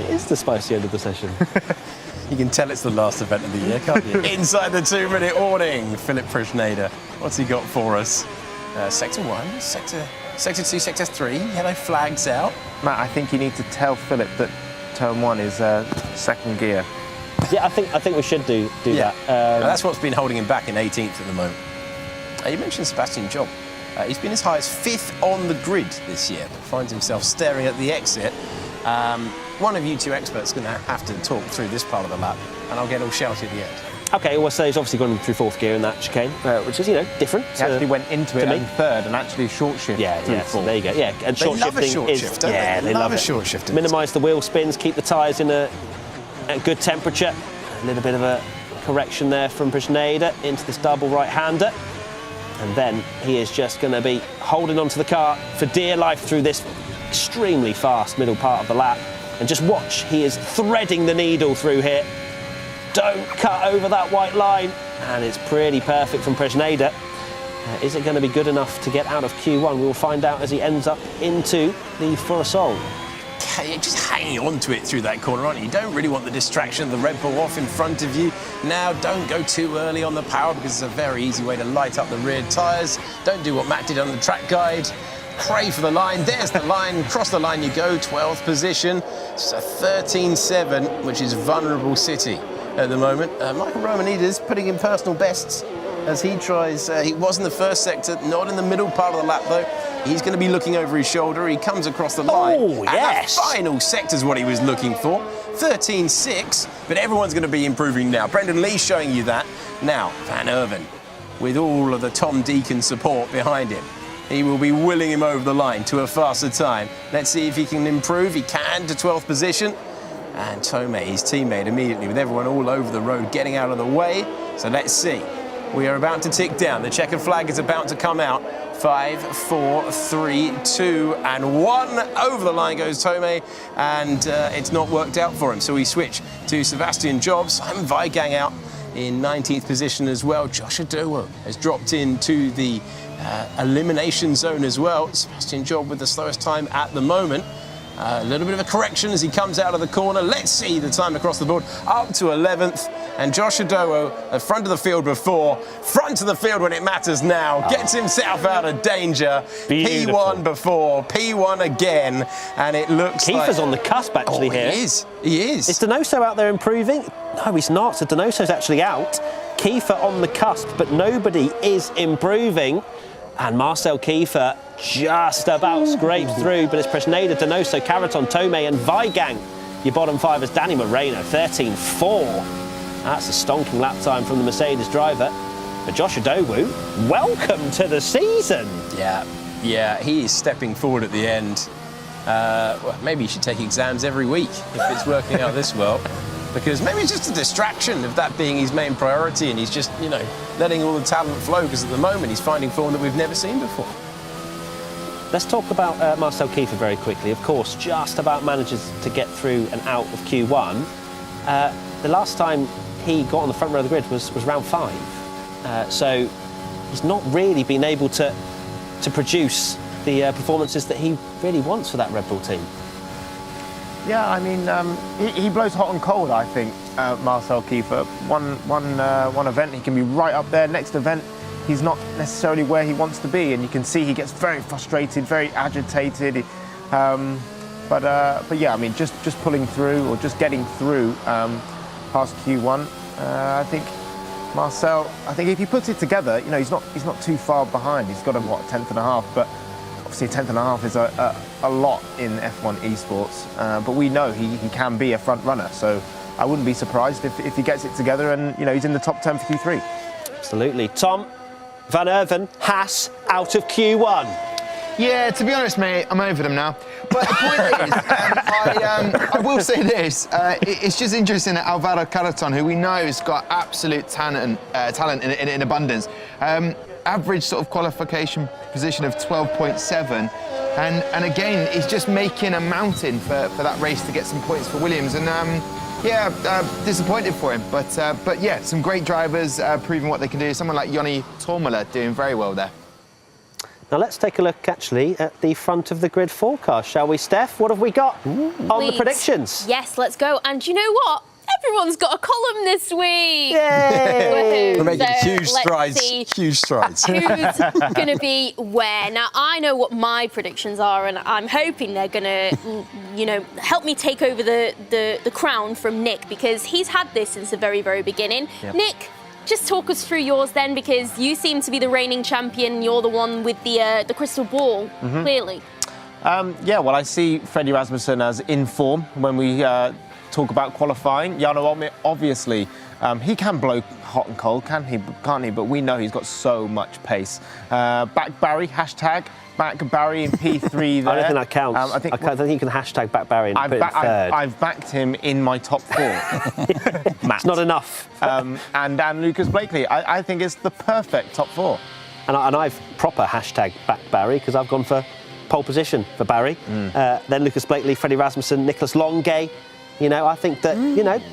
It is the spicy end of the session. You can tell it's the last event of the year, can't you? Inside the 2-minute warning, Philip Presneda. What's he got for us? Sector 1, Sector 2, Sector 3, yellow flags out. Matt, I think you need to tell Philip that turn 1 is second gear. Yeah, I think we should do that. That's what's been holding him back in 18th at the moment. You mentioned Sebastian Job. He's been as high as 5th on the grid this year, but finds himself staring at the exit. One of you two experts is going to have to talk through this part of the lap, and I'll get all shouty at the end. OK, well, so he's obviously gone through 4th gear in that chicane, which is, different. He actually went into it in 3rd and actually short shift. Yeah, so there you go. Yeah, and They love a short shift, don't they? They love a short shift. Minimise the wheel spins, keep the tyres in a good temperature. A little bit of a correction there from Presneda into this double right-hander. And then he is just going to be holding onto the car for dear life through this extremely fast middle part of the lap. And just watch, he is threading the needle through here. Don't cut over that white line. And it's pretty perfect from Presneda. Is it going to be good enough to get out of Q1? We will find out as he ends up into the Furasol. You're just hanging on to it through that corner, aren't you? You don't really want the distraction of the Red Bull off in front of you. Now, don't go too early on the power because it's a very easy way to light up the rear tyres. Don't do what Matt did on the track guide. Pray for the line. There's the line. Cross the line you go. 12th position. It's a 13.7, which is vulnerable city at the moment. Michael Romanides putting in personal bests as he tries. He was in the first sector, not in the middle part of the lap though. He's going to be looking over his shoulder. He comes across the line. Oh, yes. And the final sector is what he was looking for. 13.6, but everyone's going to be improving now. Brendan Lee showing you that. Now, Van Erven, with all of the Tom Deacon support behind him, he will be willing him over the line to a faster time. Let's see if he can improve. He can to 12th position. And Tomei, his teammate, immediately with everyone all over the road getting out of the way. So let's see. We are about to tick down. The checkered flag is about to come out. 5, 4, 3, 2, and 1. Over the line goes Tomei, and it's not worked out for him. So we switch to Sebastian Job. Simon Weigang out in 19th position as well. Josh Adowo has dropped into the elimination zone as well. Sebastian Job with the slowest time at the moment. A little bit of a correction as he comes out of the corner. Let's see the time across the board. Up to 11th. And Josh Adowo, at front of the field before, front of the field when it matters now. Gets himself out of danger. Beautiful. P1 before, P1 again. And it looks Kiefer's like... on the cusp actually here. He is. He is. Is Donoso out there improving? No, he's not. So Donoso's actually out. Kiefer on the cusp, but nobody is improving. And Marcel Kiefer just about scrapes through, but it's Presneda, Donoso, Caraton, Tomei and Weigang. Your bottom five is Danny Moreno, 13.4. That's a stonking lap time from the Mercedes driver. But Josh Adowo, welcome to the season. Yeah, he is stepping forward at the end. Well, maybe he should take exams every week if it's working out this well. Because maybe it's just a distraction of that being his main priority and he's just, letting all the talent flow because at the moment he's finding form that we've never seen before. Let's talk about Marcel Kiefer very quickly. Of course, just about manages to get through and out of Q1. The last time he got on the front row of the grid was round 5. So he's not really been able to produce the performances that he really wants for that Red Bull team. Yeah, I mean, he blows hot and cold, I think, Marcel Kiefer. One event, he can be right up there. Next event, he's not necessarily where he wants to be. And you can see he gets very frustrated, very agitated. But yeah, I mean, just pulling through or just getting through past Q1, I think Marcel, if he puts it together, he's not too far behind. He's got a, 10th and a half, but obviously a 10th and a half is a lot in F1 Esports, but we know he can be a front runner, so I wouldn't be surprised if he gets it together and he's in the top 10 for Q3. Absolutely. Tom, Van Erven, Haas out of Q1. Yeah, to be honest, mate, I'm over them now. But the point is, I will say this, it's just interesting that Alvaro Caraton, who we know has got absolute talent in abundance, average sort of qualification position of 12.7, and again, he's just making a mountain for that race to get some points for Williams, and disappointed for him, but yeah, some great drivers proving what they can do. Someone like Joni Tormala doing very well there. Now let's take a look actually at the front of the grid forecast, shall we, Steph? What have we got on the predictions? Yes, let's go. And you know what? Everyone's got a column this week. Yay! We're making huge strides. Huge strides. Who's going to be where? Now, I know what my predictions are, and I'm hoping they're going to, help me take over the crown from Nick, because he's had this since the very, very beginning. Yep. Nick, just talk us through yours then, because you seem to be the reigning champion. You're the one with the crystal ball, clearly. Yeah, well, I see Freddie Rasmussen as in form when we talk about qualifying. Jarno, obviously, he can blow hot and cold, can't he? But we know he's got so much pace. Back Barry, hashtag back Barry in P3 there. I don't think that counts. I think you can hashtag back Barry and put it in third. I've backed him in my top 4. It's not enough. And Lucas Blakely, I think it's the perfect top 4. And I've proper hashtag back Barry, because I've gone for pole position for Barry. Then Lucas Blakely, Freddie Rasmussen, Nicholas Longay. I think that,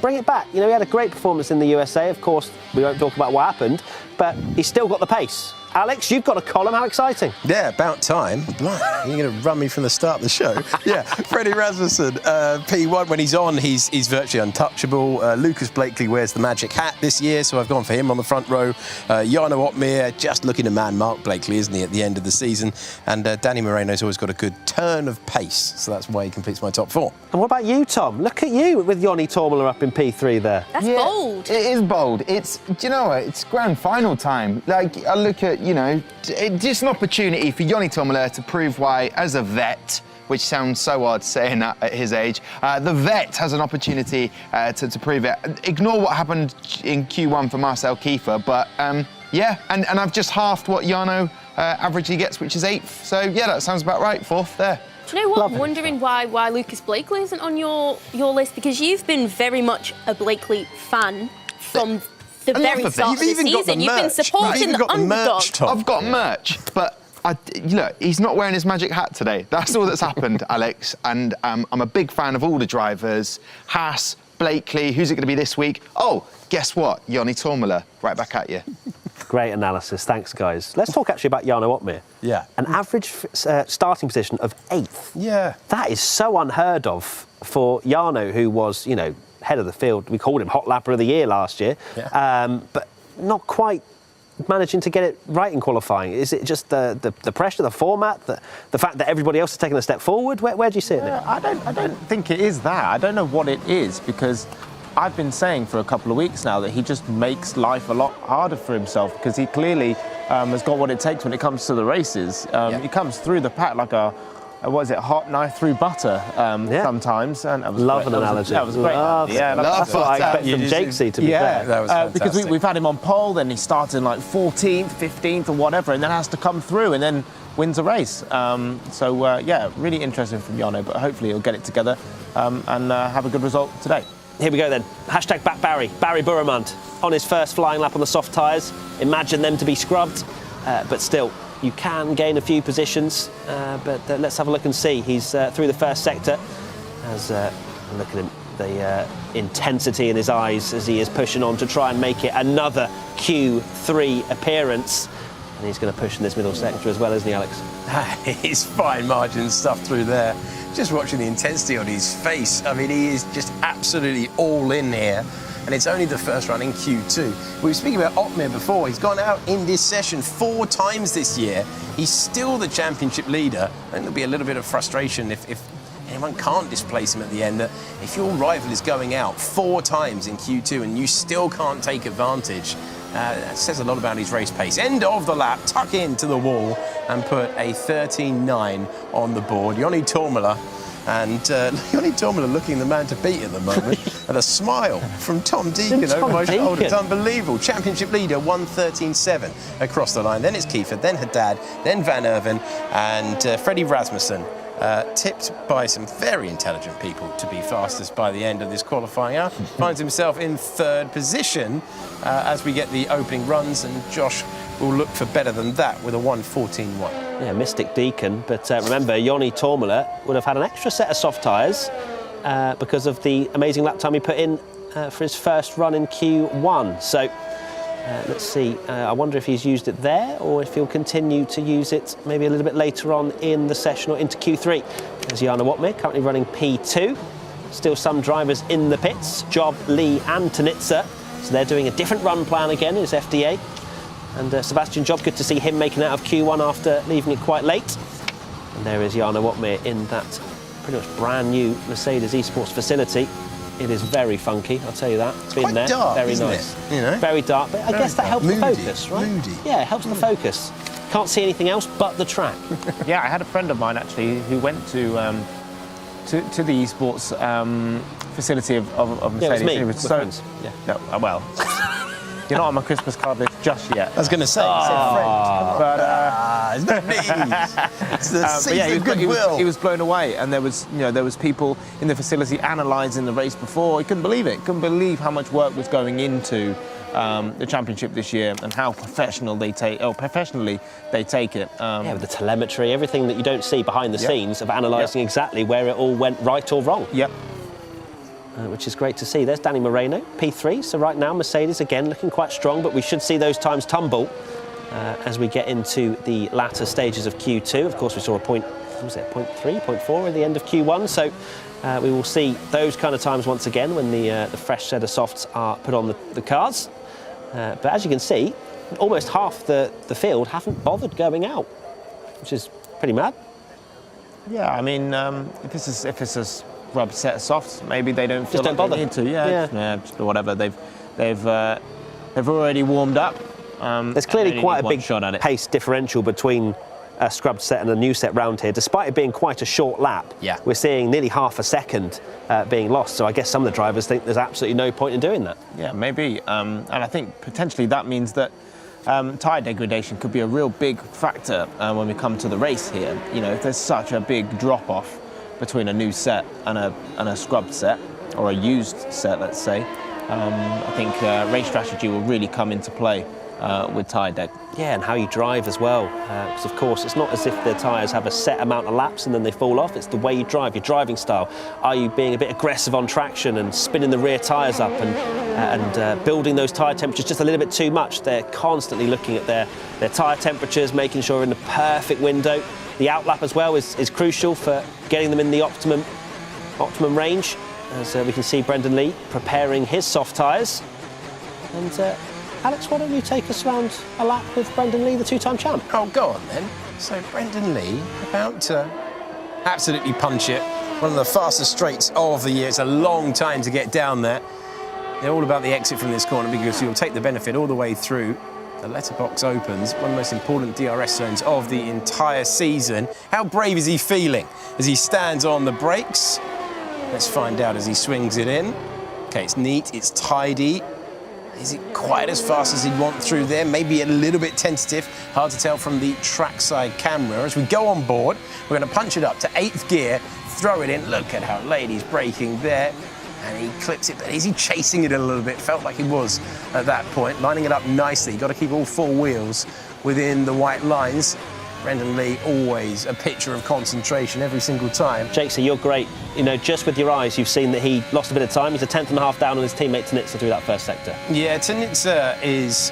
bring it back. He had a great performance in the USA. Of course, we won't talk about what happened, but he's still got the pace. Alex, you've got a column. How exciting. Yeah, about time. Blimey, you're going to run me from the start of the show. Yeah, Freddie Rasmussen, P1, when he's on, he's virtually untouchable. Lucas Blakely wears the magic hat this year, so I've gone for him on the front row. Jarno Opmeer just looking to man Mark Blakely, isn't he, at the end of the season? And Danny Moreno's always got a good turn of pace, so that's why he completes my top 4. And what about you, Tom? Look at you with Joni Tormula up in P3 there. That's bold. It is bold. Do you know what? It's grand final time. Like, I look at, it's just an opportunity for Joni Tormula to prove why, as a vet, which sounds so odd saying that at his age, the vet has an opportunity to prove it. Ignore what happened in Q1 for Marcel Kiefer, but yeah, and I've just halved what Jarno averagely gets, which is 8th. So yeah, that sounds about right, 4th there. Do you know what? I'm wondering why Lucas Blakely isn't on your list, because you've been very much a Blakely fan from the very start of the season. You've been supporting the underdog. I've got merch, but look, he's not wearing his magic hat today. That's all that's happened, Alex. And I'm a big fan of all the drivers. Haas, Blakely, who's it going to be this week? Oh, guess what? Joni Tormula, right back at you. Great analysis. Thanks, guys. Let's talk actually about Jarno Opmeer. Yeah. An average starting position of 8th. Yeah. That is so unheard of for Jarno, who was, head of the field. We called him Hot Lapper of the Year last year. Yeah. But not quite managing to get it right in qualifying. Is it just the pressure, the format, the fact that everybody else has taken a step forward? Where do you see it now? I don't think it is that. I don't know what it is, because I've been saying for a couple of weeks now that he just makes life a lot harder for himself, because he clearly has got what it takes when it comes to the races. He comes through the pack like a hot knife through butter sometimes. And that was Love an analogy. That was great. That's what I expect from Jakesy, to be fair. That was fantastic. Because we've had him on pole, then he starts in like 14th, 15th or whatever, and then has to come through and then wins a race. Yeah, really interesting from Jarno, but hopefully he'll get it together and have a good result today. Here we go then. Hashtag back Barry. Barry Burramund on his first flying lap on the soft tyres. Imagine them to be scrubbed, but still, you can gain a few positions. But let's have a look and see. He's through the first sector. Look at him, the intensity in his eyes as he is pushing on to try and make it another Q3 appearance. And he's going to push in this middle sector as well, isn't he, Alex? It's fine margin stuff through there. Just watching the intensity on his face. I mean, he is just absolutely all in here. And it's only the first run in Q2. We were speaking about Opmeer before. He's gone out in this session 4 times this year. He's still the championship leader. I think there'll be a little bit of frustration if anyone can't displace him at the end. That if your rival is going out 4 times in Q2 and you still can't take advantage, that says a lot about his race pace. End of the lap, tuck into the wall and put a 13.9 on the board. Joni Tormula. And Joni Tormula looking the man to beat at the moment. And a smile from Tom Deacon over my shoulder. It's unbelievable. Championship leader, 1:13.7 across the line. Then it's Kiefer, then Haddad, then Van Erven and Freddie Rasmussen. Tipped by some very intelligent people to be fastest by the end of this qualifying hour. Finds himself in 3rd position as we get the opening runs, and Josh will look for better than that with a 1:14.1. Yeah, Mystic Deacon, but remember, Joni Tormula would have had an extra set of soft tyres because of the amazing lap time he put in for his first run in Q1. So let's see, I wonder if he's used it there or if he'll continue to use it maybe a little bit later on in the session or into Q3. There's Jarno Opmeer, currently running P2. Still some drivers in the pits, Job, Lee and Tanitsa. So they're doing a different run plan again, is FDA. And Sebastian Job, good to see him making out of Q1 after leaving it quite late. And there is Jarno Opmeer in that pretty much brand new Mercedes Esports facility. It is very funky, I'll tell you that. It's been there, dark, very isn't nice. It? You know? Very dark, but I guess that helps the focus, right? Moody. Yeah, it helps the focus. Can't see anything else but the track. Yeah, I had a friend of mine actually who went to the Esports facility of Mercedes. Yeah, it was me. So, yeah. No, well, you're not on my Christmas card list just yet. I was going to say, he said friend. But it's not me. It's the season of goodwill. He was blown away, and there was people in the facility analysing the race before. He couldn't believe it. Couldn't believe how much work was going into the championship this year and how professionally they take it. Yeah, with the telemetry, everything that you don't see behind the scenes of analysing exactly where it all went right or wrong. Yep. Which is great to see. There's Danny Moreno, P3. So right now, Mercedes again looking quite strong, but we should see those times tumble as we get into the latter stages of Q2. Of course, we saw a point, what was it, 0.3, 0.4 at the end of Q1. So we will see those kind of times once again when the fresh set of softs are put on the cars. But as you can see, almost half the field haven't bothered going out, which is pretty mad. Yeah, I mean, if it's a scrub set of softs, maybe they don't feel Just don't like bother. they need to. Yeah, just whatever. They've already warmed up. There's clearly quite a big shot at it. pace differential between a scrubbed set and a new set round here. Despite it being quite a short lap, Yeah. we're seeing nearly half a second being lost. So I guess some of the drivers think there's absolutely no point in doing that. Yeah, maybe. And I think potentially that means that tyre degradation could be a real big factor when we come to the race here. You know, if there's such a big drop-off between a new set and a scrubbed set, or a used set, let's say, I think race strategy will really come into play with tyre deg. Yeah, and how you drive as well. Because, of course, it's not as if the tyres have a set amount of laps and then they fall off. It's the way you drive, your driving style. Are you being a bit aggressive on traction and spinning the rear tyres up and building those tyre temperatures just a little bit too much? They're constantly looking at their tyre temperatures, making sure in the perfect window. The outlap as well is crucial for getting them in the optimum range. As we can see Brendan Lee preparing his soft tyres. And Alex, why don't you take us around a lap with Brendan Lee, the two-time champ? Oh, go on then. So Brendan Lee about to absolutely punch it. One of the fastest straights of the year. It's a long time to get down there. They're all about the exit from this corner because you'll take the benefit all the way through. The letterbox opens, one of the most important DRS zones of the entire season. How brave is he feeling as he stands on the brakes? Let's find out as he swings it in. Okay, it's neat, it's tidy. Is it quite as fast as he'd want through there? Maybe a little bit tentative. Hard to tell from the trackside camera. As we go on board, we're going to punch it up to 8th gear, throw it in. Look at how late he's braking there. And he clips it, but is he chasing it a little bit? Felt like he was at that point. Lining it up nicely. Got to keep all 4 wheels within the white lines. Brendan Lee, always a picture of concentration every single time. Jake, so you're great. You know, just with your eyes, you've seen that he lost a bit of time. He's a 10.5 down on his teammate Tanitsa through that first sector. Yeah, Tanitsa is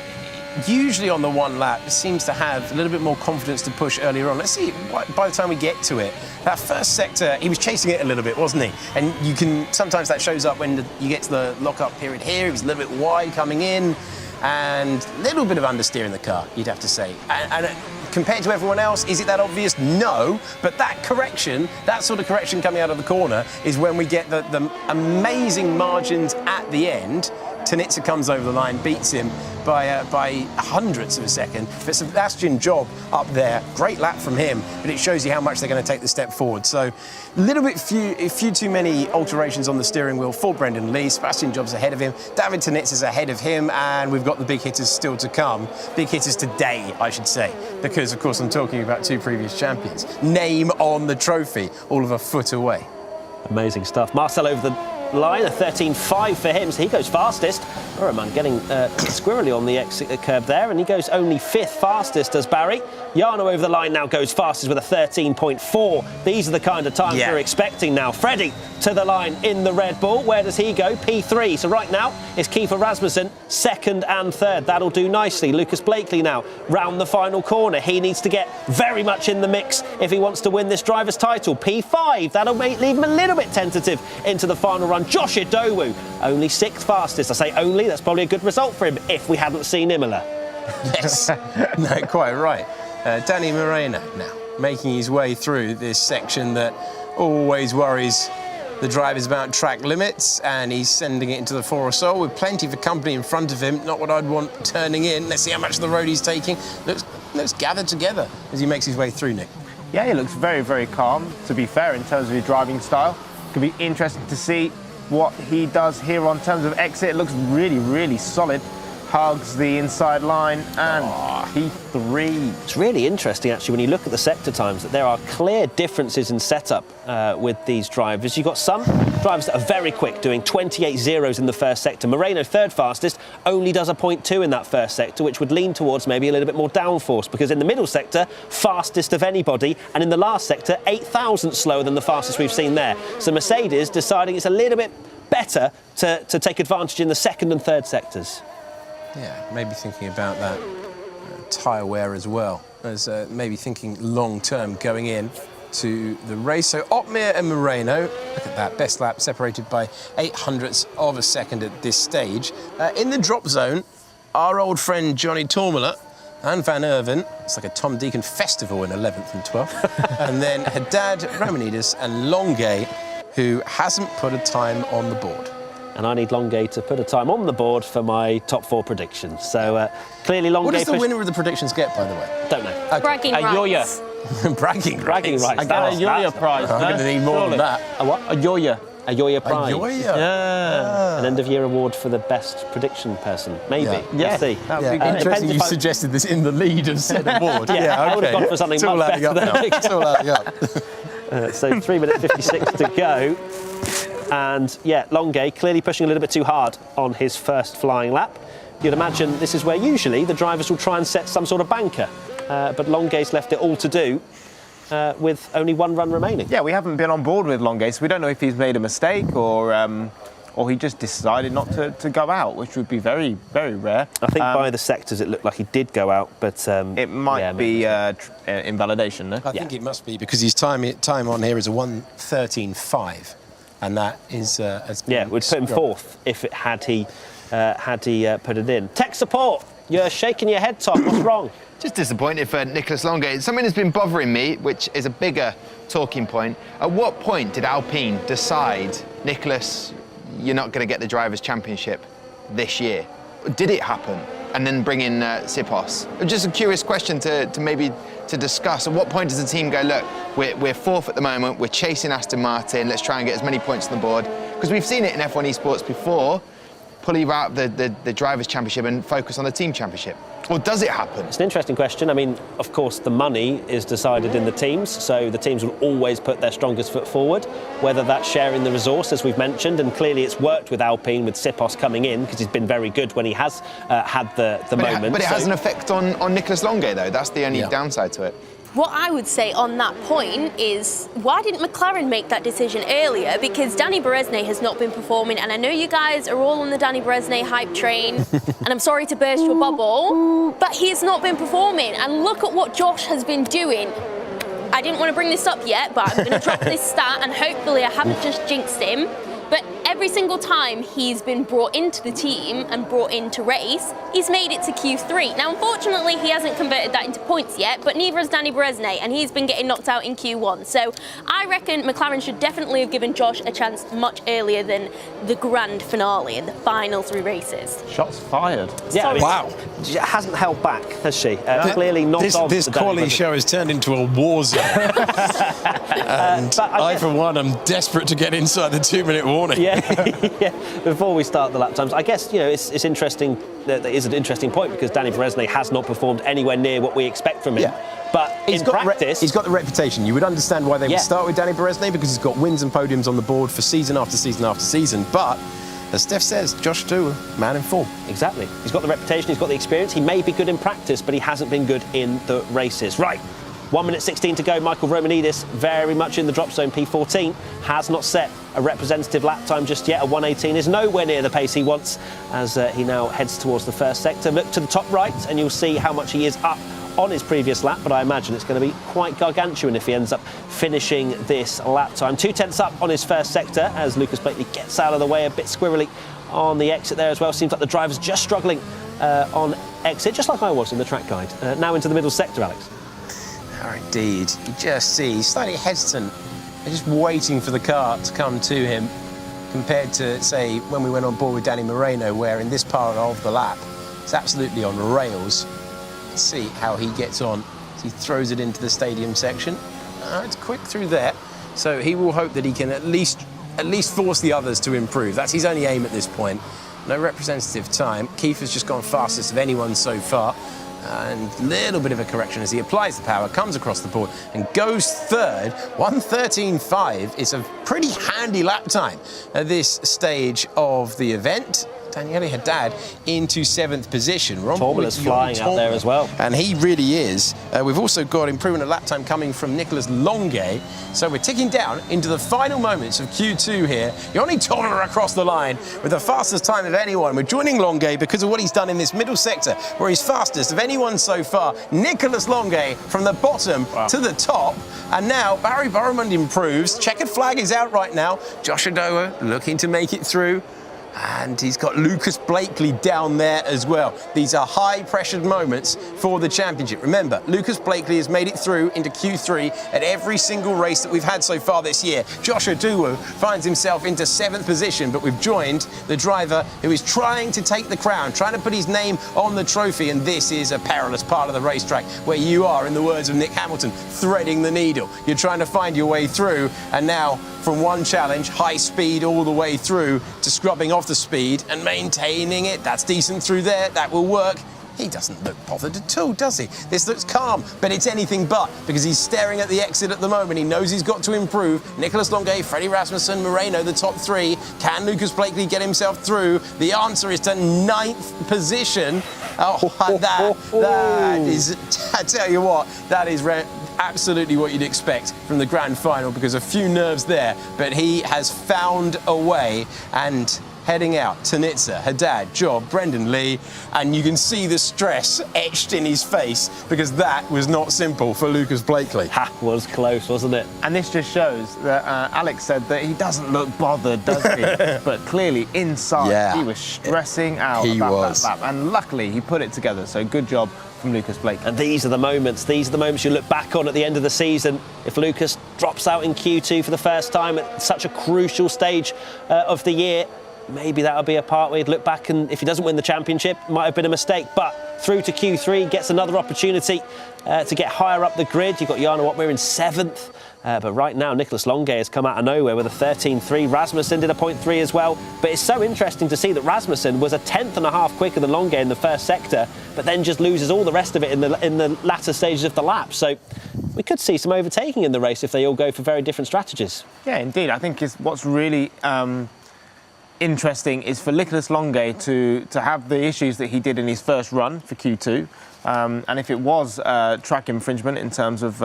usually on the one lap, seems to have a little bit more confidence to push earlier on. Let's see, by the time we get to it, that first sector, he was chasing it a little bit, wasn't he? And you can, sometimes that shows up when you get to the lock-up period here. He was a little bit wide coming in and a little bit of understeer in the car, you'd have to say. And compared to everyone else, is it that obvious? No, but that correction, that sort of correction coming out of the corner is when we get the amazing margins at the end. Tanitsa comes over the line, beats him by hundredths of a second. But Sebastian Job up there, great lap from him, but it shows you how much they're going to take the step forward. So a little bit few too many alterations on the steering wheel for Brendan Lee. Sebastian Job's ahead of him, David Tanitsa's ahead of him, and we've got the big hitters still to come. Big hitters today, I should say, because of course I'm talking about 2 previous champions. Name on the trophy, all of a foot away. Amazing stuff. Marcel over the line, a 13.5 for him, so he goes fastest. Uraman getting squirrely on the exit curb there, and he goes only 5th fastest, does Barry. Yarno over the line now goes fastest with a 13.4. These are the kind of times we're expecting now. Freddie to the line in the Red Bull. Where does he go? P3. So right now it's Kiefer Rasmussen, 2nd and 3rd. That'll do nicely. Lucas Blakely now round the final corner. He needs to get very much in the mix if he wants to win this driver's title. P5. That'll leave him a little bit tentative into the final run. Josh Idowu, only 6th fastest. I say only, that's probably a good result for him if we hadn't seen Imola. Yes, no, quite right. Danny Moreno now making his way through this section that always worries the drivers about track limits, and he's sending it into the Forosol with plenty of company in front of him. Not what I'd want turning in. Let's see how much of the road he's taking. Looks gathered together as he makes his way through, Nick. Yeah, he looks very, very calm, to be fair, in terms of his driving style. Could be interesting to see what he does here on terms of exit. It looks really, really solid. Hugs the inside line and P3. It's really interesting, actually, when you look at the sector times, that there are clear differences in setup with these drivers. You've got some drivers that are very quick, doing 28 zeros in the first sector. Moreno, 3rd fastest, only does a 0.2 in that first sector, which would lean towards maybe a little bit more downforce, because in the middle sector, fastest of anybody, and in the last sector, 8,000 slower than the fastest we've seen there. So Mercedes deciding it's a little bit better to take advantage in the 2nd and 3rd sectors. Yeah, maybe thinking about that tyre wear as well, as maybe thinking long-term going in to the race. So Otmir and Moreno, look at that, best lap separated by 0.08 of a second at this stage. In the drop zone, our old friend Johnny Tormela and Van Erven. It's like a Tom Deacon festival in 11th and 12th. And then Haddad, Romanidis and Longuet, who hasn't put a time on the board. And I need Longuet to put a time on the board for my top 4 predictions. So clearly Longuet... What does the winner of the predictions get, by the way? Don't know. Okay. Bragging A Yoya. rights. Bragging Bragging rights. I got a Yoya prize. I'm going to need more than that. A what? A Yoya. A Yoya prize. A Yoya? Yeah. An end-of-year award for the best prediction person. Maybe. Yeah. We'll see. That would be Yeah, good. interesting Depends you if I- suggested this in the lead of said award. I would have gone for something It's all much adding up better now. than It's all adding up. So 3 minutes 56 to go. And yeah, Longuet clearly pushing a little bit too hard on his first flying lap. You'd imagine this is where usually the drivers will try and set some sort of banker. But Longuet's left it all to do with only 1 run remaining. Yeah, we haven't been on board with Longuet, so we don't know if he's made a mistake or he just decided not to go out, which would be very, very rare. I think by the sectors it looked like he did go out, but... It might be invalidation, no? I think it must be because his time on here is a 1:13.5, and that is... we'd put him 4th if it had he put it in. Tech support, you're shaking your head, Tom. What's wrong? Just disappointed for Nicolas Longuet. Something that's been bothering me, which is a bigger talking point. At what point did Alpine decide, Nicolas, you're not going to get the Drivers' Championship this year? Did it happen? And then bring in Sipos? Just a curious question to discuss. At what point does the team go, look, we're 4th at the moment, we're chasing Aston Martin, let's try and get as many points on the board? Because we've seen it in F1 Esports before, pull you out the Drivers' Championship and focus on the Team Championship. Or does it happen? It's an interesting question. I mean, of course, the money is decided in the teams, so the teams will always put their strongest foot forward, whether that's sharing the resource, as we've mentioned, and clearly it's worked with Alpine, with Sipos coming in, because he's been very good when he has had the moment. But it has an effect on Nicolas Longuet, though. That's the only downside to it. What I would say on that point is, why didn't McLaren make that decision earlier? Because Danny Berezne has not been performing, and I know you guys are all on the Danny Berezne hype train, and I'm sorry to burst your bubble, but he's not been performing. And look at what Josh has been doing. I didn't want to bring this up yet, but I'm going to drop this stat, and hopefully I haven't just jinxed him. But every single time he's been brought into the team and brought in to race, he's made it to Q3. Now, unfortunately, he hasn't converted that into points yet, but neither has Danny Berezne, and he's been getting knocked out in Q1. So I reckon McLaren should definitely have given Josh a chance much earlier than the grand finale and the final 3 races. Shots fired. Yeah, I mean, Wow. She hasn't held back, has she? Clearly not This the Danny quality Berezne. show has turned into a war zone. And but I I, guess- for one, am desperate to get inside the 2-minute warning. Yeah, yeah. Before we start the lap times, I guess it's interesting. That is an interesting point because Danny Berezne has not performed anywhere near what we expect from him. Yeah. But in practice, he's got the reputation. You would understand why they Yeah. would start with Danny Berezne because he's got wins and podiums on the board for season after season after season. But as Steph says, Josh Stewart, man in form. exactly. He's got the reputation. He's got the experience. He may be good in practice, but he hasn't been good in the races. Right. 1 minute 16 to go. Michael Romanidis, very much in the drop zone. P14 has not set a representative lap time just yet. A 1:18 is nowhere near the pace he wants as he now heads towards the first sector. Look to the top right and you'll see how much he is up on his previous lap, but I imagine it's going to be quite gargantuan if he ends up finishing this lap time. 2/10 up on his first sector as Lucas Blakely gets out of the way, a bit squirrely on the exit there as well. Seems like the driver's just struggling on exit, just like I was in the track guide. Now into the middle sector, Alex. Oh, indeed. You just see he's slightly hesitant. They're just waiting for the car to come to him compared to, say, when we went on board with Danny Moreno, where in this part of the lap, it's absolutely on rails. Let's see how he gets on as he throws it into the stadium section. It's quick through there, so he will hope that he can at least force the others to improve. That's his only aim at this point. No representative time. Keith has just gone fastest of anyone so far. And a little bit of a correction as he applies the power, comes across the board and goes third. 1:13.5 is a pretty handy lap time at this stage of the event. Daniele Haddad into 7th position. Tomola's flying out there as well. And he really is. We've also got improvement of lap time coming from Nicolas Longuet. So we're ticking down into the final moments of Q2 here. Yoni Tomola across the line with the fastest time of anyone. We're joining Longuet because of what he's done in this middle sector, where he's fastest of anyone so far. Nicolas Longuet from the bottom to the top. And now Barry Burrowman improves. Checkered flag is out right now. Josh Adowa looking to make it through. And he's got Lucas Blakely down there as well. These are high-pressured moments for the championship. Remember, Lucas Blakely has made it through into Q3 at every single race that we've had so far this year. Josh Adowa finds himself into 7th position, but we've joined the driver who is trying to take the crown, trying to put his name on the trophy, and this is a perilous part of the racetrack where you are, in the words of Nick Hamilton, threading the needle. You're trying to find your way through, and now from one challenge, high speed all the way through to scrubbing off the speed and maintaining it. That's decent through there. That will work. He doesn't look bothered at all, does he? This looks calm, but it's anything but, because he's staring at the exit at the moment. He knows he's got to improve. Nicolas Longuet, Freddie Rasmussen, Moreno, the top 3. Can Lucas Blakely get himself through? The answer is to 9th position. That is, I tell you what, that is absolutely what you'd expect from the grand final, because a few nerves there, but he has found a way. And heading out, Tanitsa, Haddad, Job, Brendan Lee, and you can see the stress etched in his face, because that was not simple for Lucas Blakely. Ha, was close, wasn't it? And this just shows that Alex said that he doesn't look bothered, does he? But clearly inside, he was stressing out about that lap. And luckily, he put it together. So good job from Lucas Blakely. And these are the moments you look back on at the end of the season. If Lucas drops out in Q2 for the first time at such a crucial stage of the year, maybe that'll be a part where he'd look back, and if he doesn't win the championship, it might have been a mistake. But through to Q3, gets another opportunity to get higher up the grid. You've got Jana Wattmer in 7th. But right now, Nicolas Longuet has come out of nowhere with a 13.3. Rasmussen did a 0.3 as well. But it's so interesting to see that Rasmussen was a 1/10.5 quicker than Longuet in the first sector, but then just loses all the rest of it in the latter stages of the lap. So we could see some overtaking in the race if they all go for very different strategies. Yeah, indeed. I think what's really interesting is for Nicolas Longuet to have the issues that he did in his first run for Q2. And if it was track infringement in terms of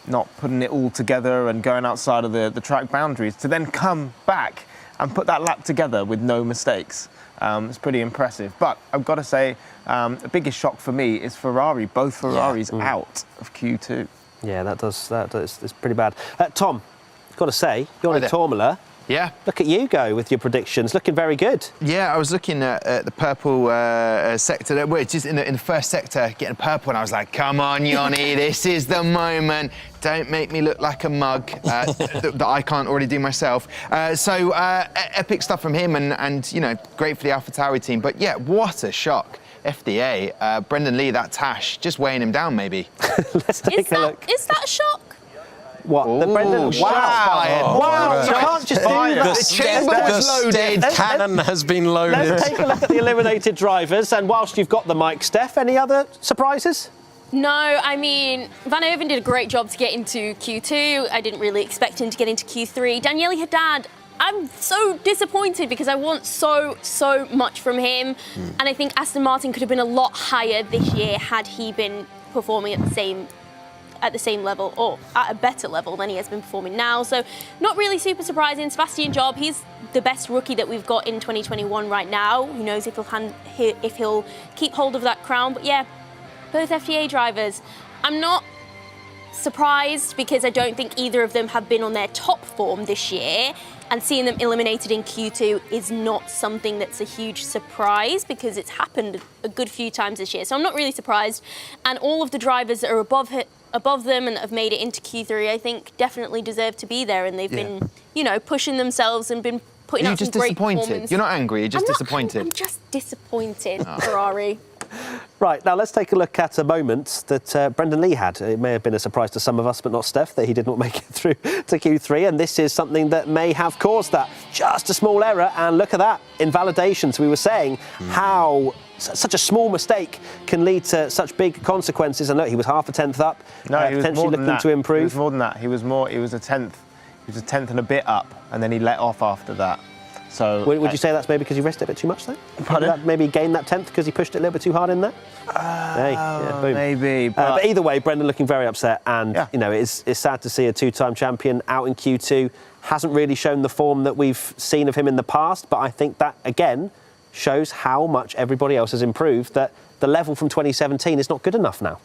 not putting it all together and going outside of the track boundaries, to then come back and put that lap together with no mistakes. It's pretty impressive. But I've got to say, the biggest shock for me is Ferrari. Both Ferraris out of Q2. Yeah, it's pretty bad. Tom, I've got to say, Joni Tomola. Yeah. Look at you go with your predictions, looking very good. Yeah, I was looking at the purple sector, which is in the first sector, getting purple, and I was like, come on, Yoni, this is the moment. Don't make me look like a mug that I can't already do myself. So epic stuff from him, and great for the AlphaTauri team. But yeah, what a shock. FDA, Brendan Lee, that Tash, just weighing him down, maybe. Let's take a look. Is that a shock? What? Ooh, The Brendan? wow. Wow. You can't just do that. The chamber was loaded. The cannon has been loaded. Let's take a look at the eliminated drivers. And whilst you've got the mic, Steph, any other surprises? No, I mean, Van Erven did a great job to get into Q2. I didn't really expect him to get into Q3. Daniele Haddad, I'm so disappointed because I want so much from him. And I think Aston Martin could have been a lot higher this year had he been performing at the same level, or at a better level than he has been performing now. So not really super surprising. Sebastian Job, he's the best rookie that we've got in 2021 right now. Who knows if he'll keep hold of that crown. But yeah, both FTA drivers. I'm not surprised because I don't think either of them have been on their top form this year. And seeing them eliminated in Q2 is not something that's a huge surprise because it's happened a good few times this year. So I'm not really surprised. And all of the drivers that are above them and that have made it into Q3, I think definitely deserve to be there. And they've been, pushing themselves and been putting out some great performances. You're not angry, you're just disappointed. I'm just disappointed, Ferrari. Right, now let's take a look at a moment that Brendan Lee had. It may have been a surprise to some of us, but not Steph, that he did not make it through to Q3. And this is something that may have caused that. Just a small error, and look at that. Invalidations. We were saying how such a small mistake can lead to such big consequences. And look, he was half a tenth up, No, he was potentially more than looking that. to improve. He was more than that. He was a tenth. He was a tenth and a bit up, and then he let off after that. So Would you say that's maybe because he risked it a bit too much, though? Pardon? Maybe gained that 10th because he pushed it a little bit too hard in there? Boom. maybe. But either way, Brendan looking very upset, and Yeah. it's sad to see a two-time champion out in Q2. Hasn't really shown the form that we've seen of him in the past, but I think that again shows how much everybody else has improved. That the level from 2017 is not good enough now.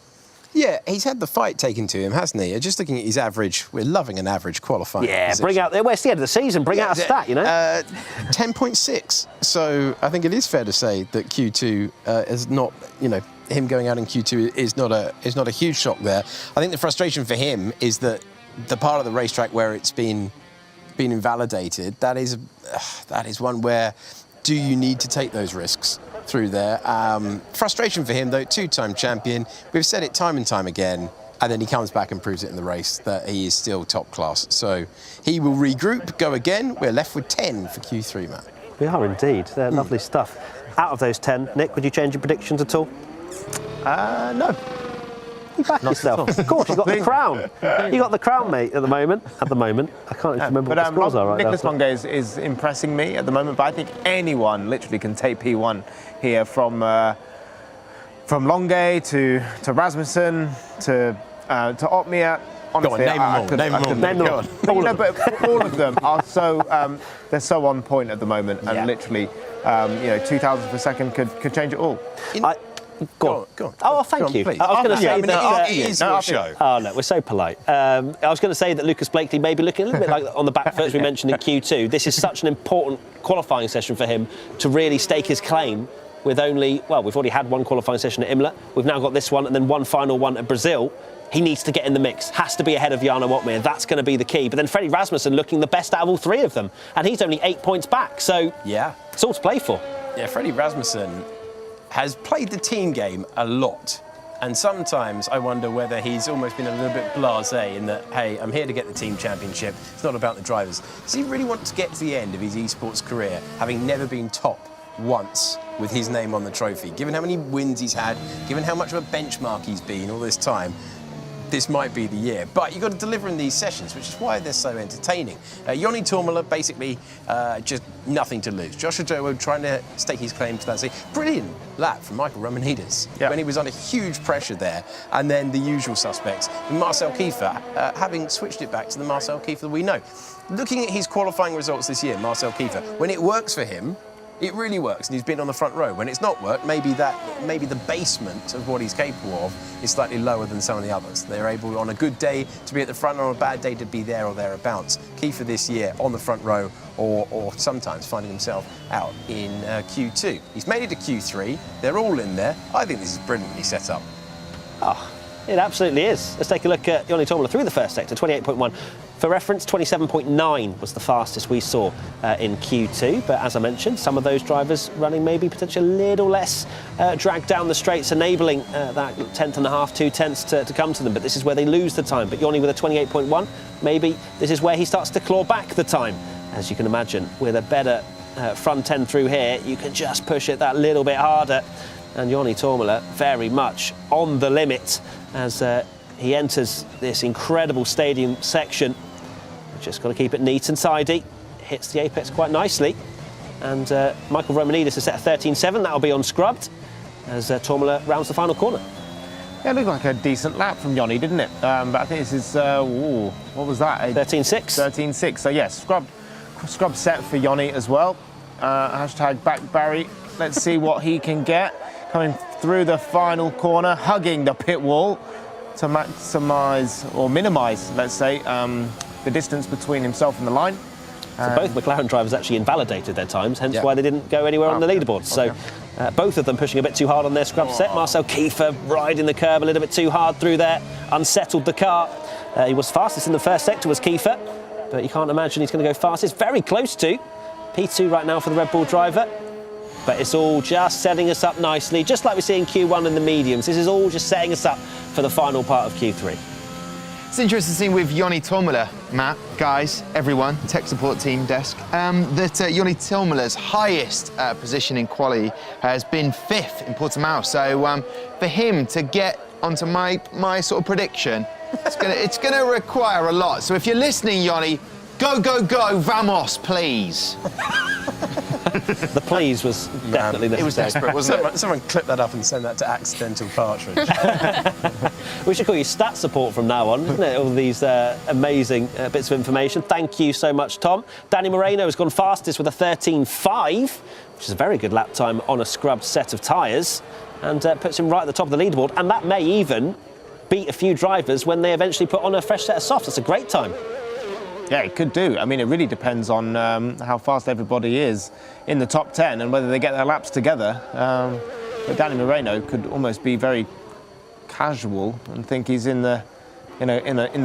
Yeah, he's had the fight taken to him, hasn't he? Just looking at his average, we're loving an average qualifying. Yeah, position. bring out. Well, it's the end of the season. Bring out a stat, 10.6. So I think it is fair to say that Q2 is not, him going out in Q2 is not a huge shock there. I think the frustration for him is that the part of the racetrack where it's been invalidated, that is one where do you need to take those risks through there? Frustration for him though, two-time champion. We've said it time and time again, and then he comes back and proves it in the race that he is still top class. So he will regroup, go again. We're left with 10 for Q3, Matt. We are indeed. They're lovely stuff. Out of those 10, Nick, would you change your predictions at all? No. You back yourself. Of course, you got the crown. You got the crown, mate. At the moment, I can't even remember what the scores are right now. Nicholas Longe is impressing me at the moment, but I think anyone literally can take P1 here from Longe to Rasmussen to Otmir. Honestly, Go on, name them all. But all of them are so they're so on point at the moment, and literally, 2,000 per second could change it all. Go on. Oh, thank you. Please. I was going to say that it is your show. Oh no, we're so polite. I was going to say that Lucas Blakely may be looking a little bit like on the back foot as we mentioned in Q2. This is such an important qualifying session for him to really stake his claim. With we've already had one qualifying session at Imola. We've now got this one and then one final one at Brazil. He needs to get in the mix, has to be ahead of Jarno Otmir. That's going to be the key. But then Freddie Rasmussen looking the best out of all three of them. And he's only 8 points back. So Yeah. it's all to play for. Yeah, Freddie Rasmussen has played the team game a lot. And sometimes I wonder whether he's almost been a little bit blasé in that, hey, I'm here to get the team championship. It's not about the drivers. Does he really want to get to the end of his esports career, having never been top once with his name on the trophy? Given how many wins he's had, given how much of a benchmark he's been all this time, this might be the year. But you've got to deliver in these sessions, which is why they're so entertaining. Joni Tormala, basically just nothing to lose. Joshua Jowo trying to stake his claim to that seat. Brilliant lap from Michael Romanides when he was under huge pressure there. And then the usual suspects. Marcel Kiefer, having switched it back to the Marcel Kiefer that we know. Looking at his qualifying results this year, Marcel Kiefer, when it works for him, it really works, and he's been on the front row. When it's not worked, maybe the basement of what he's capable of is slightly lower than some of the others. They're able, on a good day, to be at the front, and on a bad day, to be there or thereabouts. Kiefer this year on the front row, or sometimes finding himself out in Q2. He's made it to Q3. They're all in there. I think this is brilliantly set up. It absolutely is. Let's take a look at Joni Tormala through the first sector, 28.1. For reference, 27.9 was the fastest we saw in Q2. But as I mentioned, some of those drivers running maybe potentially a little less dragged down the straights, enabling that 10th and a half, 2 tenths to come to them. But this is where they lose the time. But Joni with a 28.1, maybe this is where he starts to claw back the time. As you can imagine, with a better front end through here, you can just push it that little bit harder. And Joni Tormala very much on the limit as he enters this incredible stadium section. Just got to keep it neat and tidy. Hits the apex quite nicely. And Michael Romanides has set a 13.7. That'll be unscrubbed as Tormala rounds the final corner. Yeah, it looked like a decent lap from Joni, didn't it? But I think this is, what was that? 13.6. 13.6. So yes, scrub set for Joni as well. Hashtag back Barry. Let's see what he can get. Coming through the final corner, hugging the pit wall to maximise or minimise, let's say, the distance between himself and the line. So both McLaren drivers actually invalidated their times, hence why they didn't go anywhere on the leaderboard. So both of them pushing a bit too hard on their scrub set. Marcel Kiefer riding the curb a little bit too hard through there, unsettled the car. He was fastest in the first sector, was Kiefer, but you can't imagine he's going to go fastest. Very close to P2 right now for the Red Bull driver. But it's all just setting us up nicely, just like we see in Q1 and the mediums. This is all just setting us up for the final part of Q3. It's interesting seeing with Joni Tormala, Matt, guys, everyone, tech support team desk, that Joni Tormala's highest position in quali has been 5th in Portimao. So for him to get onto my sort of prediction, it's gonna require a lot. So if you're listening, Joni, go, vamos, please. The please was definitely necessary. It was desperate, wasn't it? Someone clip that up and send that to Accidental Partridge. We should call you stat support from now on, isn't it? All these amazing bits of information. Thank you so much, Tom. Danny Moreno has gone fastest with a 13.5, which is a very good lap time on a scrubbed set of tyres, and puts him right at the top of the leaderboard. And that may even beat a few drivers when they eventually put on a fresh set of softs. That's a great time. Yeah, it could do. I mean, it really depends on how fast everybody is in the top 10 and whether they get their laps together. But Danny Moreno could almost be very casual and think he's in the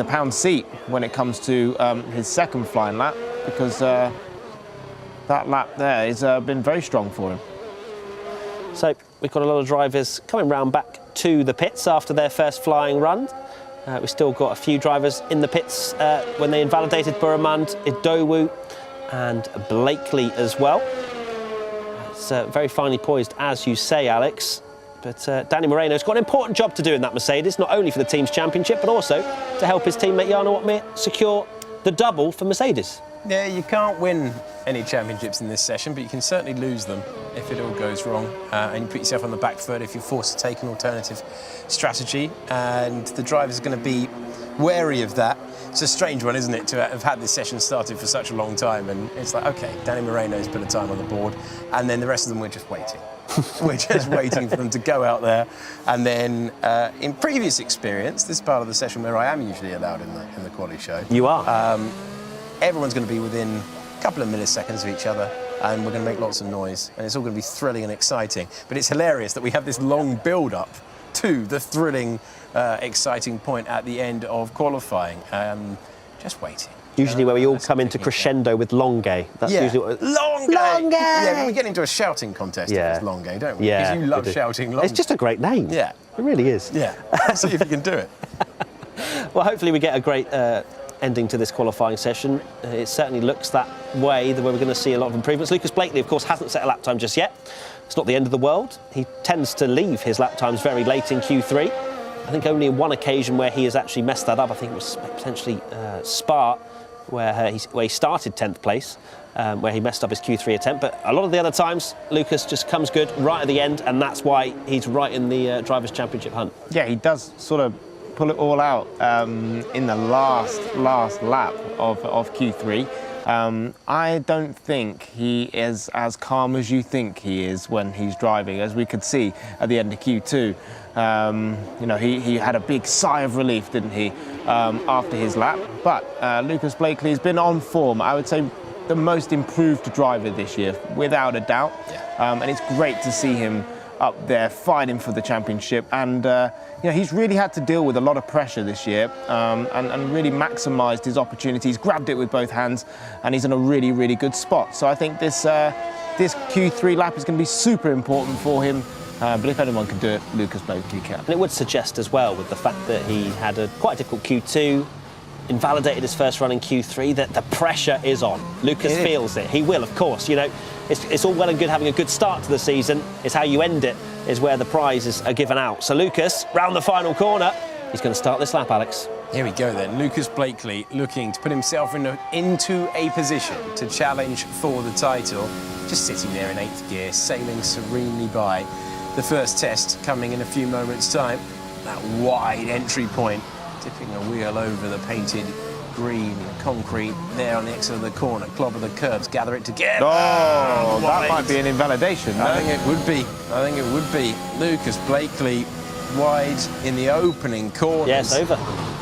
pound seat when it comes to his second flying lap, because that lap there has been very strong for him. So we've got a lot of drivers coming round back to the pits after their first flying run. We've still got a few drivers in the pits when they invalidated Buramund, Idowu and Blakely as well. It's very finely poised, as you say, Alex. But Danny Moreno's got an important job to do in that Mercedes, not only for the team's championship, but also to help his teammate Jarno Opmeer secure the double for Mercedes. Yeah, you can't win any championships in this session, but you can certainly lose them if it all goes wrong. And you put yourself on the back foot if you're forced to take an alternative strategy. And the drivers are going to be wary of that. It's a strange one, isn't it, to have had this session started for such a long time. And it's like, OK, Danny Moreno's put a time on the board, and then the rest of them, we're just waiting. We're just waiting for them to go out there. And then, in previous experience, this part of the session where I am usually allowed in the quali show. You are. Everyone's going to be within a couple of milliseconds of each other, and we're going to make lots of noise, and it's all going to be thrilling and exciting. But it's hilarious that we have this long build-up to the thrilling, exciting point at the end of qualifying. Just waiting. Usually where we all come into crescendo with Longue. That's usually what... Longue! Yeah, we get into a shouting contest if it's Longue, don't we? Yeah, because you love shouting Longue. It's just a great name. Yeah. It really is. Yeah. See if you can do it. Well, hopefully we get a great ending to this qualifying session. It certainly looks that way, where we're going to see a lot of improvements. Lucas Blakely, of course, hasn't set a lap time just yet. It's not the end of the world. He tends to leave his lap times very late in Q3. I think only on one occasion where he has actually messed that up, I think it was potentially Spa, where he started 10th place, where he messed up his Q3 attempt. But a lot of the other times, Lucas just comes good right at the end, and that's why he's right in the Drivers' Championship hunt. Yeah, he does sort of pull it all out in the last lap of Q3. I don't think he is as calm as you think he is when he's driving, as we could see at the end of Q2. He had a big sigh of relief, didn't he, after his lap. But Lucas Blakely has been on form. I would say the most improved driver this year, without a doubt. Yeah. And it's great to see him up there fighting for the championship. And he's really had to deal with a lot of pressure this year, and really maximised his opportunities, grabbed it with both hands, and he's in a really, really good spot. So I think this Q3 lap is going to be super important for him. But if anyone can do it, Lucas Blakely can. And it would suggest as well, with the fact that he had a quite difficult Q2, invalidated his first run in Q3, that the pressure is on. Lucas feels it. He will, of course. It's all well and good having a good start to the season. It's how you end it is where the prizes are given out. So Lucas, round the final corner, he's going to start this lap, Alex. Here we go then. Lucas Blakely looking to put himself into a position to challenge for the title. Just sitting there in 8th gear, sailing serenely by. The first test coming in a few moments' time. That wide entry point, tipping a wheel over the painted green concrete there on the exit of the corner, clobber the curbs, gather it together. Oh, that might be an invalidation. I think it would be. Lucas Blakely wide in the opening corners. Yes, over.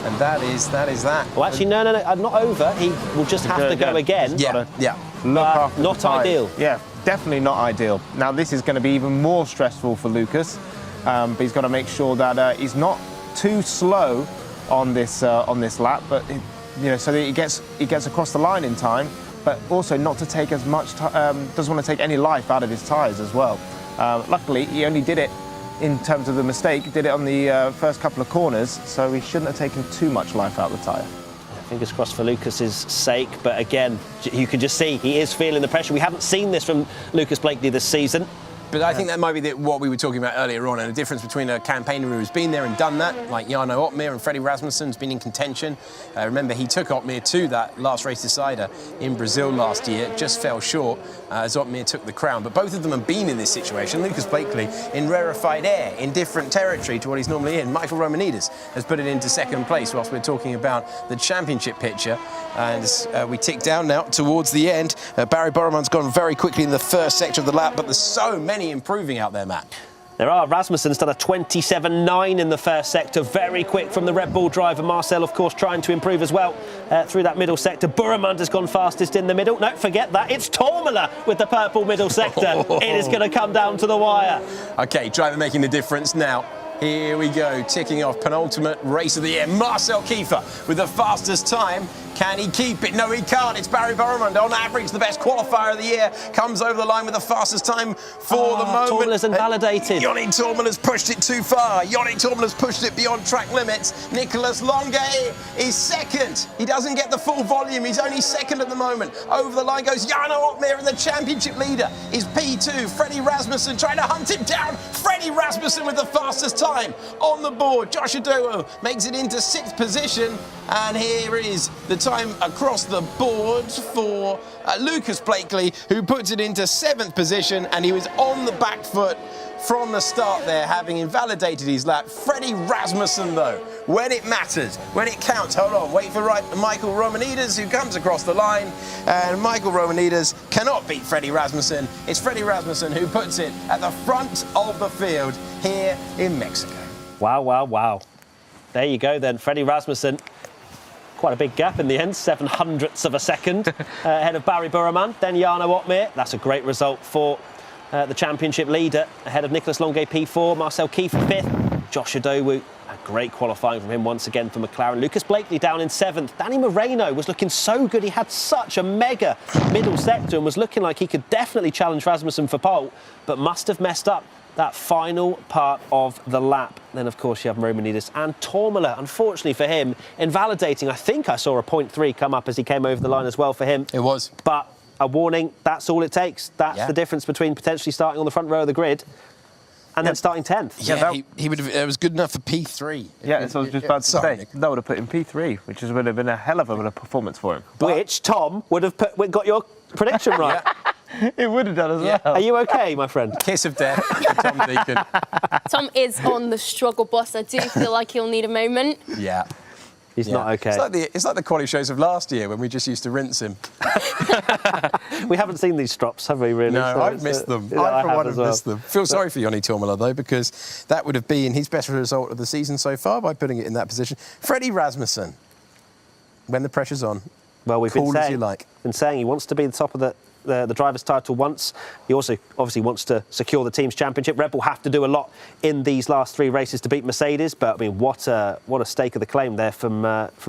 And that is that. Well, actually, no, not over. He will just have to go again. Yeah. Not ideal. Yeah, definitely not ideal. Now, this is going to be even more stressful for Lucas, but he's got to make sure that he's not too slow on this lap, but so that he gets across the line in time, but also not to take as much doesn't want to take any life out of his tyres as well. Luckily, he only did it, in terms of the mistake, did it on the first couple of corners, so he shouldn't have taken too much life out of the tyre. Fingers crossed for Lucas's sake, but again, you can just see he is feeling the pressure. We haven't seen this from Lucas Blakely this season. but I think that might be what we were talking about earlier on, and the difference between a campaigner who's been there and done that, like Jarno Opmeer and Freddie Rasmussen's been in contention. Remember, he took Opmeer to that last race decider in Brazil last year, just fell short as Opmeer took the crown. But both of them have been in this situation. Lucas Blakely in rarefied air, in different territory to what he's normally in. Michael Romanidis has put it into second place whilst we're talking about the championship picture. And as we tick down now towards the end, Barry Boremann's gone very quickly in the first sector of the lap, but there's so many improving out there, Matt. There are. Rasmussen's done a 27.9 in the first sector. Very quick from the Red Bull driver. Marcel, of course, trying to improve as well through that middle sector. Boremand has gone fastest in the middle. No, forget that. It's Tormala with the purple middle sector. It is going to come down to the wire. OK, driver making the difference now. Here we go, ticking off penultimate race of the year. Marcel Kiefer with the fastest time. Can he keep it? No, he can't. It's Barry Boremand, on average, the best qualifier of the year. Comes over the line with the fastest time for the moment. Tormala's invalidated. Yannick Tormala's pushed it too far. Yannick Tormala's pushed it beyond track limits. Nicolas Longuet is second. He doesn't get the full volume. He's only second at the moment. Over the line goes Jarno Opmeer, and the championship leader is P2. Freddie Rasmussen trying to hunt him down. Freddie Rasmussen with the fastest time on the board. Josh Adowo makes it into 6th position. And here is the time across the board for Lucas Blakely, who puts it into 7th position, and he was on the back foot from the start there, having invalidated his lap. Freddie Rasmussen, though, when it matters, when it counts, hold on, wait for Michael Romanidis, who comes across the line, and Michael Romanidis cannot beat Freddie Rasmussen. It's Freddie Rasmussen who puts it at the front of the field here in Mexico. Wow, wow, wow. There you go then, Freddie Rasmussen. Quite a big gap in the end, 0.07 of a second ahead of Barry Boremand, then Jarno Opmeer. That's a great result for the championship leader, ahead of Nicolas Longuet P4, Marcel Kiefer 5th, Josh Adowo. A great qualifying from him once again for McLaren. Lucas Blakely down in 7th. Danny Moreno was looking so good. He had such a mega middle sector and was looking like he could definitely challenge Rasmussen for pole, but must have messed up that final part of the lap. Then, of course, you have Romanidis and Tormala, unfortunately for him, invalidating. I think I saw a 0.3 come up as he came over the line as well for him. It was. But a warning, that's all it takes. That's the difference between potentially starting on the front row of the grid and then starting 10th. Yeah, he would have. It was good enough for P3. Yeah, that's what I was just about to say. That would have put him P3, which would have been a hell of a performance for him. Which Tom would have got your prediction right. It would have done as well. Are you OK, my friend? Kiss of death, Tom Deacon. Tom is on the struggle bus. I do feel like he'll need a moment. Yeah. He's not OK. It's like the quality shows of last year when we just used to rinse him. We haven't seen these strops, have we, really? No, So I've missed them. I for one as have well. missed them. Feel sorry for Yannick Tormala, though, because that would have been his best result of the season so far by putting it in that position. Freddie Rasmussen, when the pressure's on, Well, we've cool been as saying, you like. he wants to be the top of the driver's title once. He also obviously wants to secure the team's championship. Red Bull have to do a lot in these last 3 races to beat Mercedes, but I mean, what a stake of the claim there from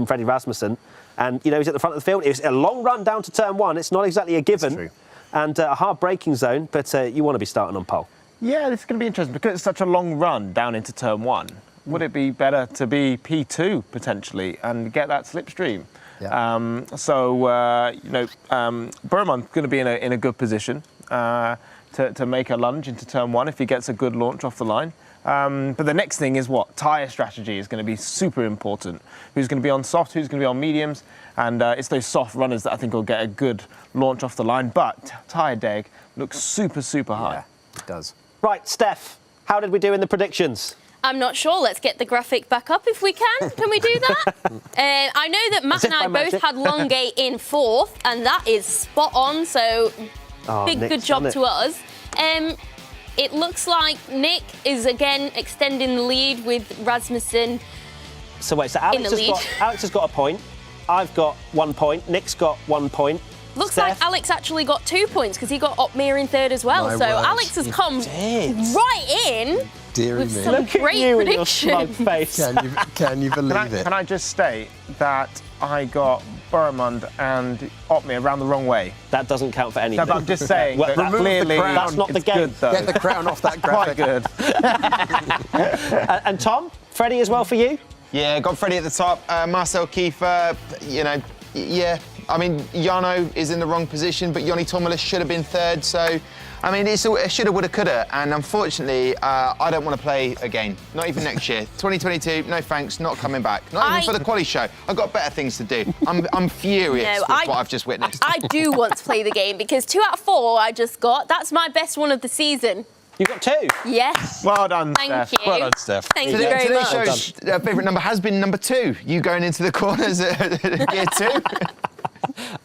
Freddie Rasmussen. And you know, he's at the front of the field. It's a long run down to turn 1. It's not exactly a given, That's true. And a hard braking zone. But you want to be starting on pole. Yeah, this is going to be interesting because it's such a long run down into turn 1. Would it be better to be P2 potentially and get that slipstream? Yeah. Boremann's going to be in a good position to make a lunge into turn 1 if he gets a good launch off the line. But the next thing is what? Tyre strategy is going to be super important. Who's going to be on soft, who's going to be on mediums, and it's those soft runners that I think will get a good launch off the line. But tyre deg looks super, super high. Yeah, it does. Right, Steph, how did we do in the predictions? I'm not sure. Let's get the graphic back up if we can. Can we do that? I know that Matt and I both had Longuet in 4th, and that is spot on. So good job to us. It looks like Nick is again extending the lead with Rasmussen. So wait, so Alex has got a point. I've got 1 point. Nick's got 1 point. Looks like Alex actually got 2 points because he got Opmeer in 3rd as well. My so word. Alex has come right in Deary with me. some Look at great you and your predictions. smug face. Can you believe it? Can I just state that I got Boremand and Opmeer around the wrong way? That doesn't count for anything. No, but I'm just saying Well, that remove the clearly crown. That's not the it's game. good, though. Get the crown off that Quite graphic. good. And Tom, Freddie as well for you? Yeah, got Freddie at the top. Marcel Kiefer, I mean, Jarno is in the wrong position, but Yannick Tormala should have been 3rd, so I mean, it's a shoulda, woulda, coulda, and unfortunately, I don't want to play again. Not even next year. 2022, no thanks, not coming back. Not even for the quali show. I've got better things to do. I'm furious with what I've just witnessed. I do want to play the game because 2 out of 4 I just got. That's my best one of the season. You got 2? Yes. Well done, Thank Steph. you. Well done, Steph. Thank you very Today's much. show's favourite number has been number 2. You going into the corners at gear 2.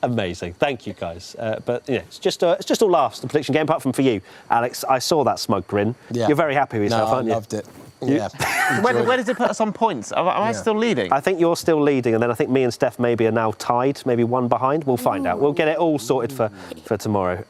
Amazing. Thank you, guys. But you know, it's just all laughs, the prediction game, apart from for you, Alex. I saw that smug grin. Yeah. You're very happy with yourself, No, aren't you? I loved it. Yeah. Where does it put us on points? Am I still leading? I think you're still leading, and then I think me and Steph maybe are now tied, maybe 1 behind. We'll find out. We'll get it all sorted for tomorrow.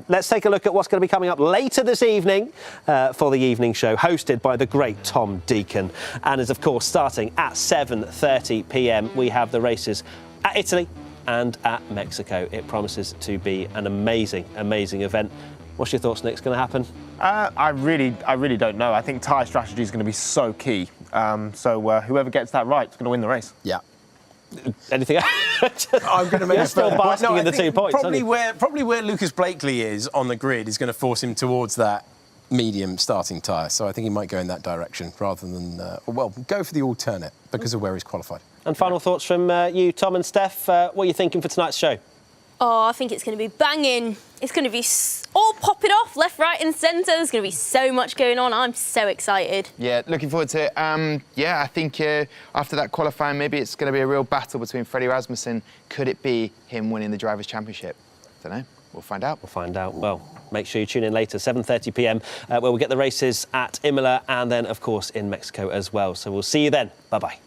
Let's take a look at what's going to be coming up later this evening for the evening show, hosted by the great Tom Deacon. And is, of course, starting at 7:30 p.m. We have the races at Italy and at Mexico. It promises to be an amazing, amazing event. What's your thoughts, Nick? It's going to happen? I really don't know. I think tyre strategy is going to be so key. So whoever gets that right is going to win the race. Yeah. Anything? I'm going to make You're a still further basking point. in the 2 points, Probably aren't you? where Lucas Blakely is on the grid is going to force him towards that medium starting tyre. So I think he might go in that direction rather than, go for the alternate because of where he's qualified. And final thoughts from you, Tom and Steph. What are you thinking for tonight's show? Oh, I think it's going to be banging. It's going to be all popping off, left, right and centre. There's going to be so much going on. I'm so excited. Yeah, looking forward to it. I think after that qualifying, maybe it's going to be a real battle between Freddie Rasmussen. Could it be him winning the Drivers' Championship? Don't know. We'll find out. We'll find out. Well, make sure you tune in later, 7:30 p.m, where we'll get the races at Imola and then, of course, in Mexico as well. So we'll see you then. Bye-bye.